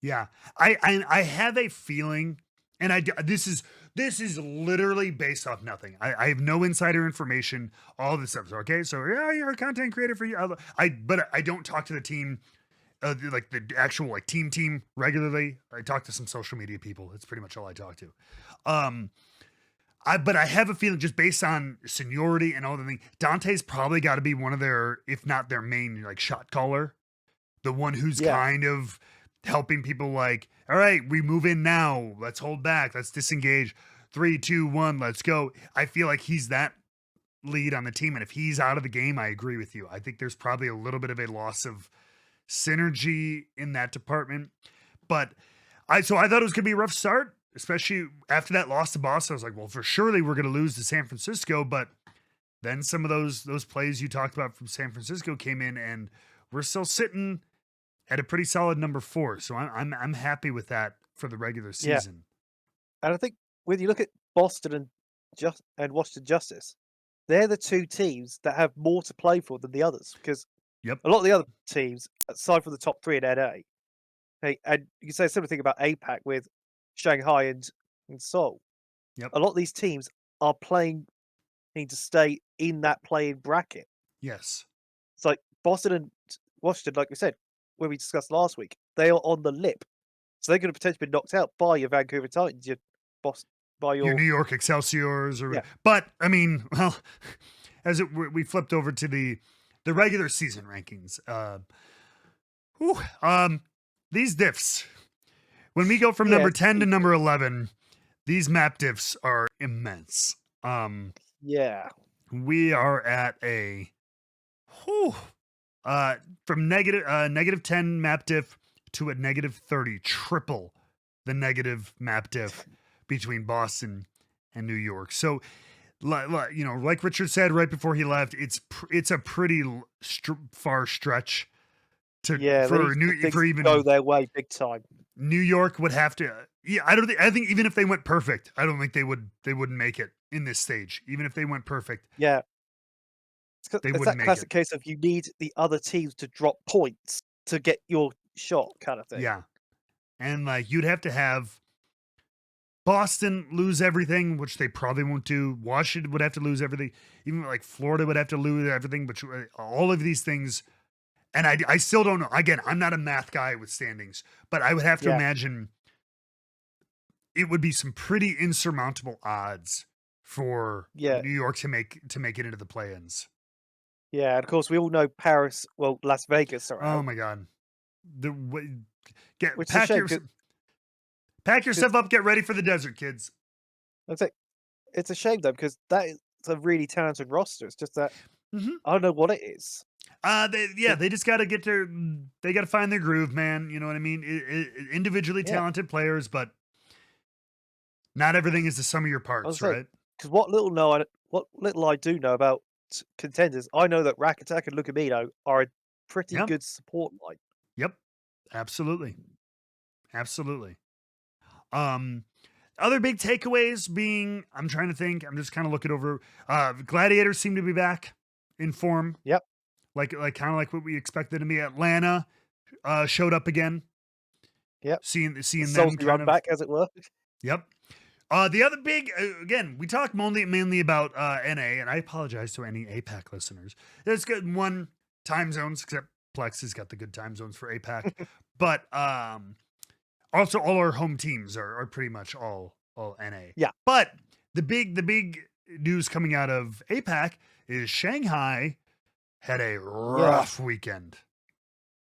Yeah, I have a feeling, and this is literally based off nothing. I have no insider information. All this stuff. Okay, so yeah, you're a content creator for you. But I don't talk to the team, like the actual team regularly. I talk to some social media people. That's pretty much all I talk to. But I have a feeling, just based on seniority and all the things, Dante's probably got to be one of their, if not their main, shot caller, the one who's kind of helping people. All right, we move in now. Let's hold back. Let's disengage. 3, 2, 1. Let's go. I feel like he's that lead on the team, and if he's out of the game, I agree with you. I think there's probably a little bit of a loss of synergy in that department. But I thought it was gonna be a rough start. Especially after that loss to Boston, I was like, well, for surely we're going to lose to San Francisco. But then some of those plays you talked about from San Francisco came in, and we're still sitting at a pretty solid number 4. So I'm happy with that for the regular season. And I think when you look at Boston and Washington Justice, they're the two teams that have more to play for than the others, because a lot of the other teams, aside from the top 3 in NA, and you can say a similar thing about APAC with Shanghai and Seoul. A lot of these teams are playing to stay in that playing bracket. Yes. It's like Boston and Washington, like we said, when we discussed last week, they are on the lip. So they're going to potentially be knocked out by your Vancouver Titans, your Boston, by your New York Excelsiors. But, I mean, well, we flipped over to the regular season rankings. These diffs. When we go from number 10 to number 11, these map diffs are immense. We are at from negative 10 map diff to a negative 30, triple the negative map diff between Boston and New York. So, like Richard said right before he left, it's a pretty far stretch for even go their way big time. New York would have to. Yeah, I think even if they went perfect, I don't think they wouldn't make it in this stage. Even if they went perfect, it's wouldn't that make classic it. case of you need the other teams to drop points to get your shot, kind of thing. Yeah, And like you'd have to have Boston lose everything, which they probably won't do. Washington would have to lose everything. Even like Florida would have to lose everything. But all of these things, and I still don't know. Again, I'm not a math guy with standings, but I would have to imagine it would be some pretty insurmountable odds for New York to make it into the play-ins. Yeah, and of course we all know Paris. Well, Las Vegas are out. Oh my god! Which is a shame. Pack yourself up. Get ready for the desert, kids. That's it. It's a shame though because that is a really talented roster. It's just that Mm-hmm. I don't know what it is. They just got to they got to find their groove, man. You know what I mean? Individually talented players, but not everything is the sum of your parts, right? Because what little I do know about contenders, I know that Rack Attack and Lucamino are a pretty good support line. Yep, absolutely. Other big takeaways being, I'm trying to think. I'm just kind of looking over. Gladiators seem to be back in form. Yep. Like kind of like what we expected to be. Atlanta showed up again. Yep. Seeing them kind of back, as it were. Yep. The other big, again, we talk mainly about NA, and I apologize to any APAC listeners. There's good one time zones, except Plex has got the good time zones for APAC, but also all our home teams are pretty much all NA. Yeah. But the big news coming out of APAC is Shanghai had a rough weekend.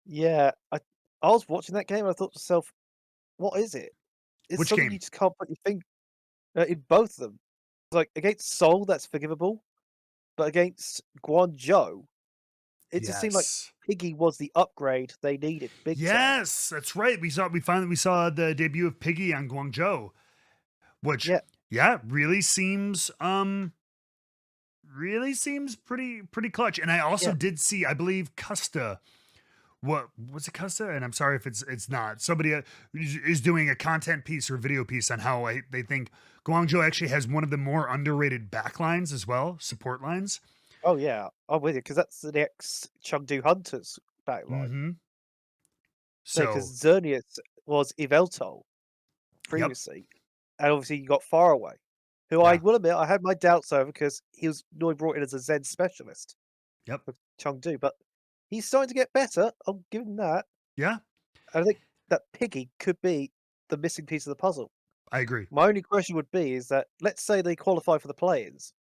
Yeah, I was watching that game and I thought to myself, what is it? It's Which something game? you just can't put your finger in both of them. Like against Seoul, that's forgivable, but against Guangzhou, it just seemed like Piggy was the upgrade they needed. Big time. Yes, that's right. We finally saw the debut of Piggy on Guangzhou, which really seems pretty clutch. And I also did see, I believe Custa. What was it, Custa? And I'm sorry if it's not. Somebody is doing a content piece or video piece on how they think Guangzhou actually has one of the more underrated backlines as well, support lines. Oh yeah, I'm with you because that's the ex Chengdu Hunters backline. Mm-hmm. So because Xerneas was Evelto previously, and obviously you got Faraway, who I will admit I had my doubts over because he was normally brought in as a Zen specialist. Yep. For Chengdu, but he's starting to get better. I'll give him that. Yeah. I think that Piggy could be the missing piece of the puzzle. I agree. My only question would be is that let's say they qualify for the play-ins.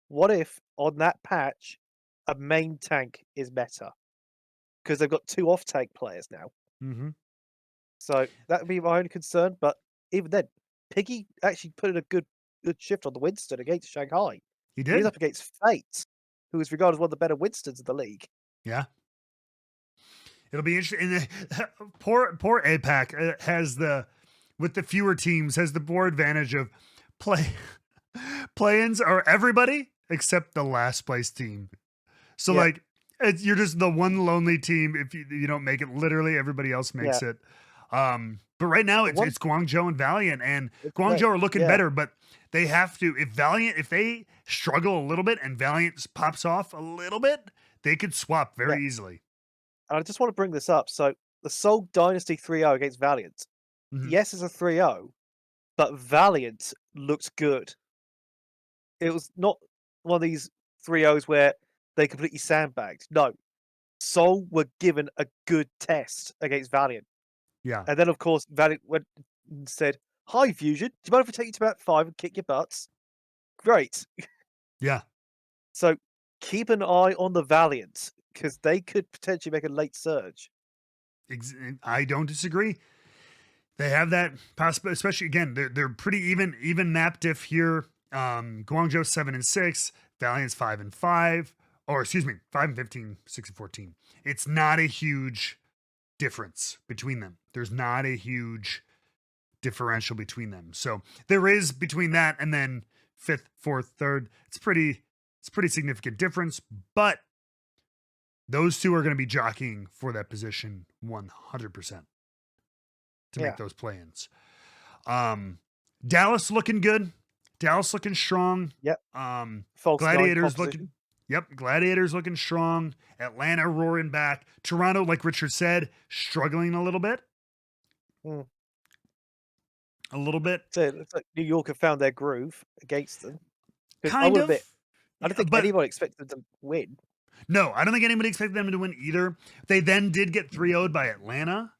What if on that patch a main tank is better? Because they've got 2 off-tank players now. Mm-hmm. So that would be my only concern. But even then, Piggy actually put in a good shift on the Winston against Shanghai. He did. He's up against Fate, who is regarded as one of the better Winstons in the league. Yeah. It'll be interesting. Poor APAC has with the fewer teams, has the poor advantage of play-ins are everybody except the last place team. So you're just the one lonely team. If you don't make it, literally everybody else makes it. But right now it's Guangzhou and Valiant, and Guangzhou are looking better, but they have to, if they struggle a little bit and Valiant pops off a little bit, they could swap very easily. And I just want to bring this up. So the Seoul Dynasty 3-0 against Valiant. Mm-hmm. Yes, it's a 3-0, but Valiant looked good. It was not one of these 3-0s where they completely sandbagged. No. Seoul were given a good test against Valiant. Yeah. And then, of course, Valiant went and said, "Hi, Fusion. Do you mind if I take you to about 5 and kick your butts?" Great. Yeah. So keep an eye on the Valiant, because they could potentially make a late surge. I don't disagree. They have that possibility, especially again, they're pretty even map diff here. Guangzhou 7-6, Valiant's 5-5, or excuse me, 5-15, 6-14. It's not a huge difference between them. There's not a huge differential between them. So there is between that and then 5th, 4th, 3rd. It's pretty significant difference, but those two are going to be jockeying for that position 100% to make those play-ins. Dallas looking good. Dallas looking strong. Yep. Gladiators looking. Yep. Gladiators looking strong. Atlanta roaring back. Toronto, like Richard said, struggling a little bit. a little bit. So it looks like New York have found their groove against them. Because I Kind will of. admit, I Yeah, don't think but anyone expected them to win. no, I don't think anybody expected them to win either. They then did get 3-0'd by Atlanta.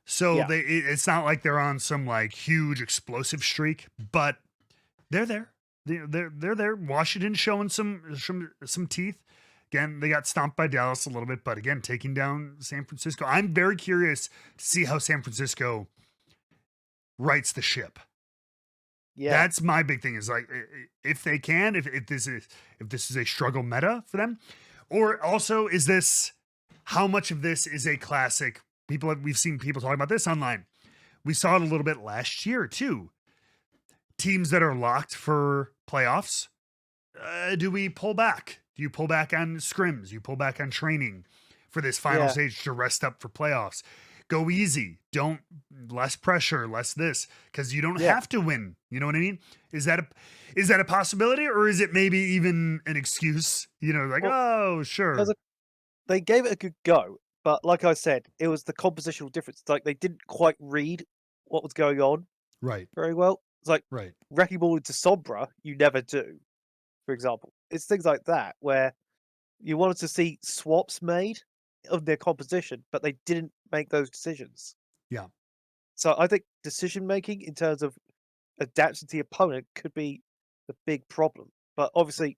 So Yeah. it's not like they're on some like huge explosive streak, but they're there. They're there. Washington showing some teeth. Again, they got stomped by Dallas a little bit, but again, taking down San Francisco. I'm very curious to see how San Francisco rights the ship. Yeah. That's my big thing. Is like if they can, if this is a struggle meta for them, or also is this how much of this is a classic? We've seen people talk about this online. We saw it a little bit last year too. Teams that are locked for playoffs, do we pull back? Do you pull back on scrims? You pull back on training for this final Yeah. stage to rest up for playoffs? Go easy. Don't less pressure, less this, because you don't Yeah. have to win. You know what I mean? Is that a possibility, or is it maybe even an excuse? You know, like, oh sure, They gave it a good go, but like I said, it was the compositional difference. Like they didn't quite read what was going on right, very well. It's like right, wrecking ball into Sombra, you never do, for example. It's things like that where you wanted to see swaps made of their composition, but they didn't make those decisions. yeah. So I think decision making in terms of adapting to the opponent could be the big problem. But obviously,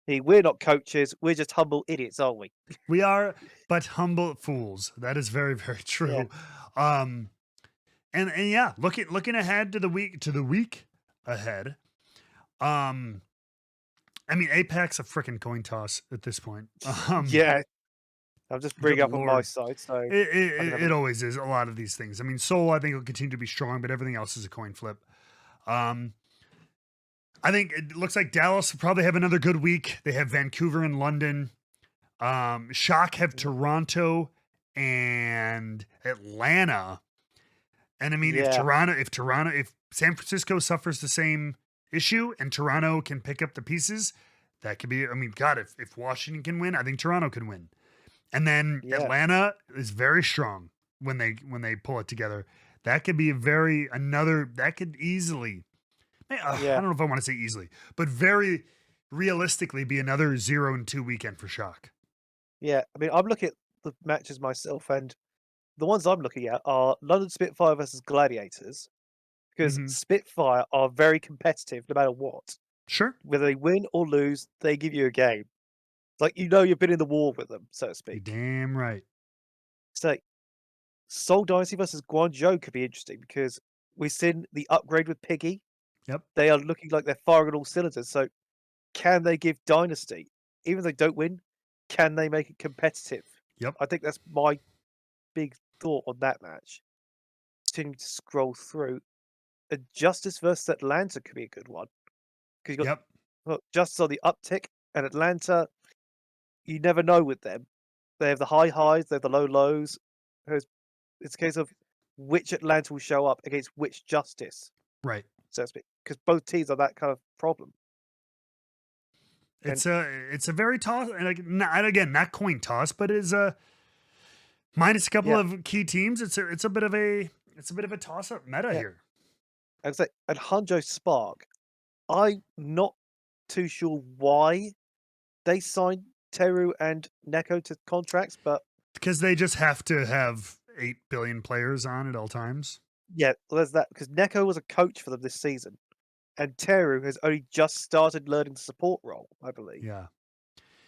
we're not coaches. We're just humble idiots, aren't we? We are but humble fools. That is very, very Yeah. true. And yeah, looking ahead to the week ahead. I mean, Apex a freaking coin toss at this point. Yeah. I'll just bring Good up on my Lord. side. So It always is a lot of these things. I mean, Soul I think will continue to be strong, but everything else is a coin flip. I think it looks like Dallas will probably have another good week. They have Vancouver and London. Shock have Toronto and Atlanta. And I mean, if San Francisco suffers the same issue and Toronto can pick up the pieces, that could be, I mean, God, if Washington can win, I think Toronto can win. And then Atlanta is very strong when they pull it together. That could be that could easily, I don't know if I want to say easily, but very realistically be another 0-2 weekend for Shock. Yeah, I mean, I'm looking at the matches myself, and the ones I'm looking at are London Spitfire versus Gladiators, because Mhm. Spitfire are very competitive no matter what. Sure. Whether they win or lose, they give you a game. It's like you've been in the war with them, so to You're speak. damn right. So Seoul Dynasty versus Guangzhou could be interesting because we've seen the upgrade with Piggy. Yep. They are looking like they're firing on all cylinders. So can they give Dynasty, even if they don't win, can they make it competitive? Yep. I think that's my big thought on that match. Continuing to scroll through, Justice versus Atlanta could be a good one because you got Justice on the uptick, and Atlanta, you never know with them. They have the high highs, they have the low lows. It's a case of which Atlanta will show up against which Justice, Right. so to speak, because both teams are that kind of problem. It's a very toss, and like not coin toss, but is minus a couple of key teams. It's a bit of a toss up meta here. I'd say, and Hanjo Spark, I'm not too sure why they signed Teru and Neko to contracts, but Because they just have to have 8 billion players on at all times. yeah, well, there's that because Neko was a coach for them this season, and Teru has only just started learning the support role, I believe. Yeah.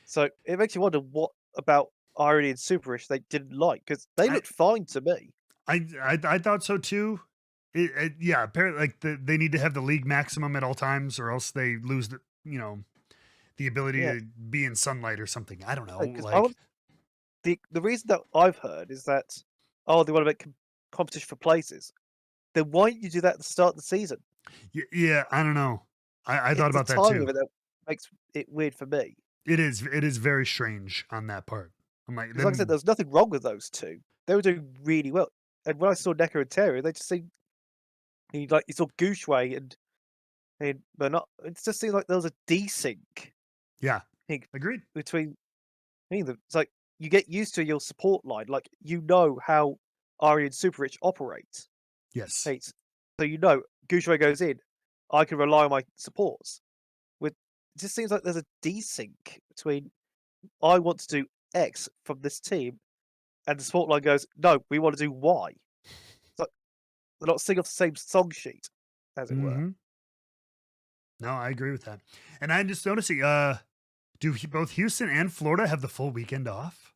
So it makes you wonder what about Irony and Superish they didn't like because they looked fine to me. I thought so too. Yeah, apparently, like they need to have the league maximum at all times, or else they lose the ability to be in sunlight or something. I don't know. Like the reason that I've heard is that they want to make competition for places. Then why don't you do that at the start of the season? yeah, I don't know. I thought about that too. That makes it weird for me. It is very strange on that part. I'm like, Like I said, there's nothing wrong with those two. They were doing really well. And when I saw Neko and Teru, they just seemed you saw Gooshway and but not. It just seemed like there was a desync. Yeah, agreed. Between them. It's like you get used to your support line, like you know how Ari and Super Rich operate. Yes. So Goucher goes in, I can rely on my supports. It just seems like there's a desync between I want to do X from this team, and the support line goes, no, we want to do Y. It's like they're not singing off the same song sheet, as it were. No, I agree with that. And I'm just noticing, do both Houston and Florida have the full weekend off?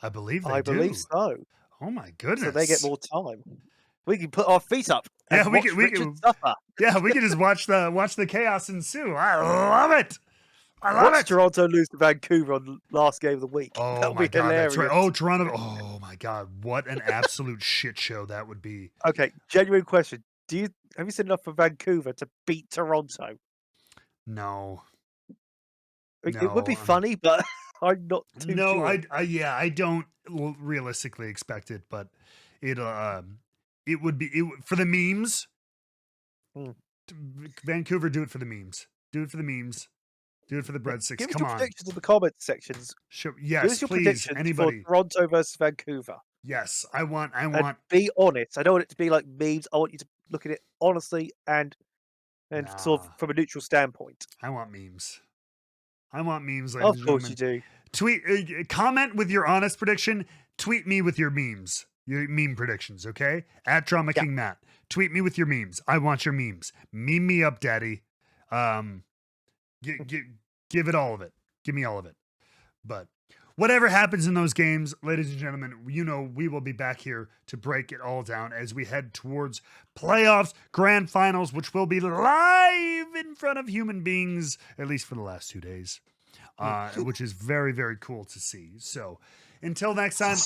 I believe they do. I believe so. Oh my goodness! So they get more time. We can put our feet up. Yeah, And we watch can. Richard suffer. Yeah, we can just watch the chaos ensue. I love it. I love Watch it. Toronto lose to Vancouver on the last game of the week. Oh That'll my be god, hilarious. that's right. Oh, Toronto. Oh my god, what an absolute shit show that would be. Okay, genuine question. Have you seen enough for Vancouver to beat Toronto? No. It would be funny, but I'm not too sure. I don't realistically expect it, but it would be for the memes. Vancouver, do it for the memes. Do it for the memes. Do it for the breadsticks. Give us Come your on. predictions in the comment sections. Sure. Give Yes, us your please. predictions Anybody. for Toronto versus Vancouver. Yes, I want. And be honest. I don't want it to be like memes. I want you to look at it honestly and sort of from a neutral standpoint. I want memes. I want memes, ladies and Of course gentlemen. you do. Tweet, comment with your honest prediction. Tweet me with your memes, your meme predictions. Okay, at Drama King Matt. Tweet me with your memes. I want your memes. Meme me up, daddy. Give it all of it. Give me all of it. But whatever happens in those games, ladies and gentlemen, we will be back here to break it all down as we head towards playoffs, grand finals, which will be live in front of human beings, at least for the last 2 days, which is very, very cool to see. So until next time,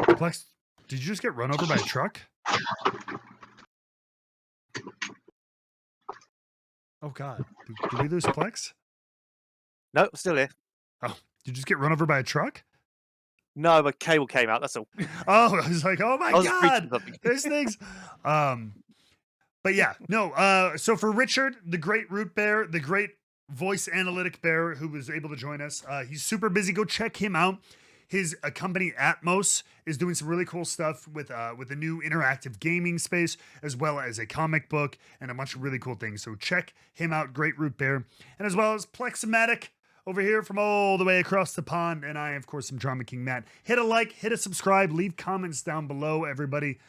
Plex, did you just get run over by a truck? Oh God, did we lose Plex? No, still here. Oh, did you just get run over by a truck? No, my cable came out. That's all. Oh, I was like, oh my God, there's things. But yeah, no. So for Richard, the great root bear, the great voice analytic bear who was able to join us, he's super busy. Go check him out. His company Atmos is doing some really cool stuff with a new interactive gaming space, as well as a comic book and a bunch of really cool things. So check him out, Great Root Bear, and as well as Plexomatic over here from all the way across the pond. And I, of course, am Drama King Matt. Hit a like, hit a subscribe, leave comments down below, everybody.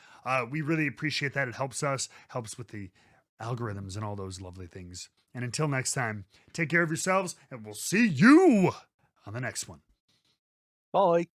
We really appreciate that. It helps us, helps with the algorithms and all those lovely things. And until next time, take care of yourselves, and we'll see you on the next one. Bye.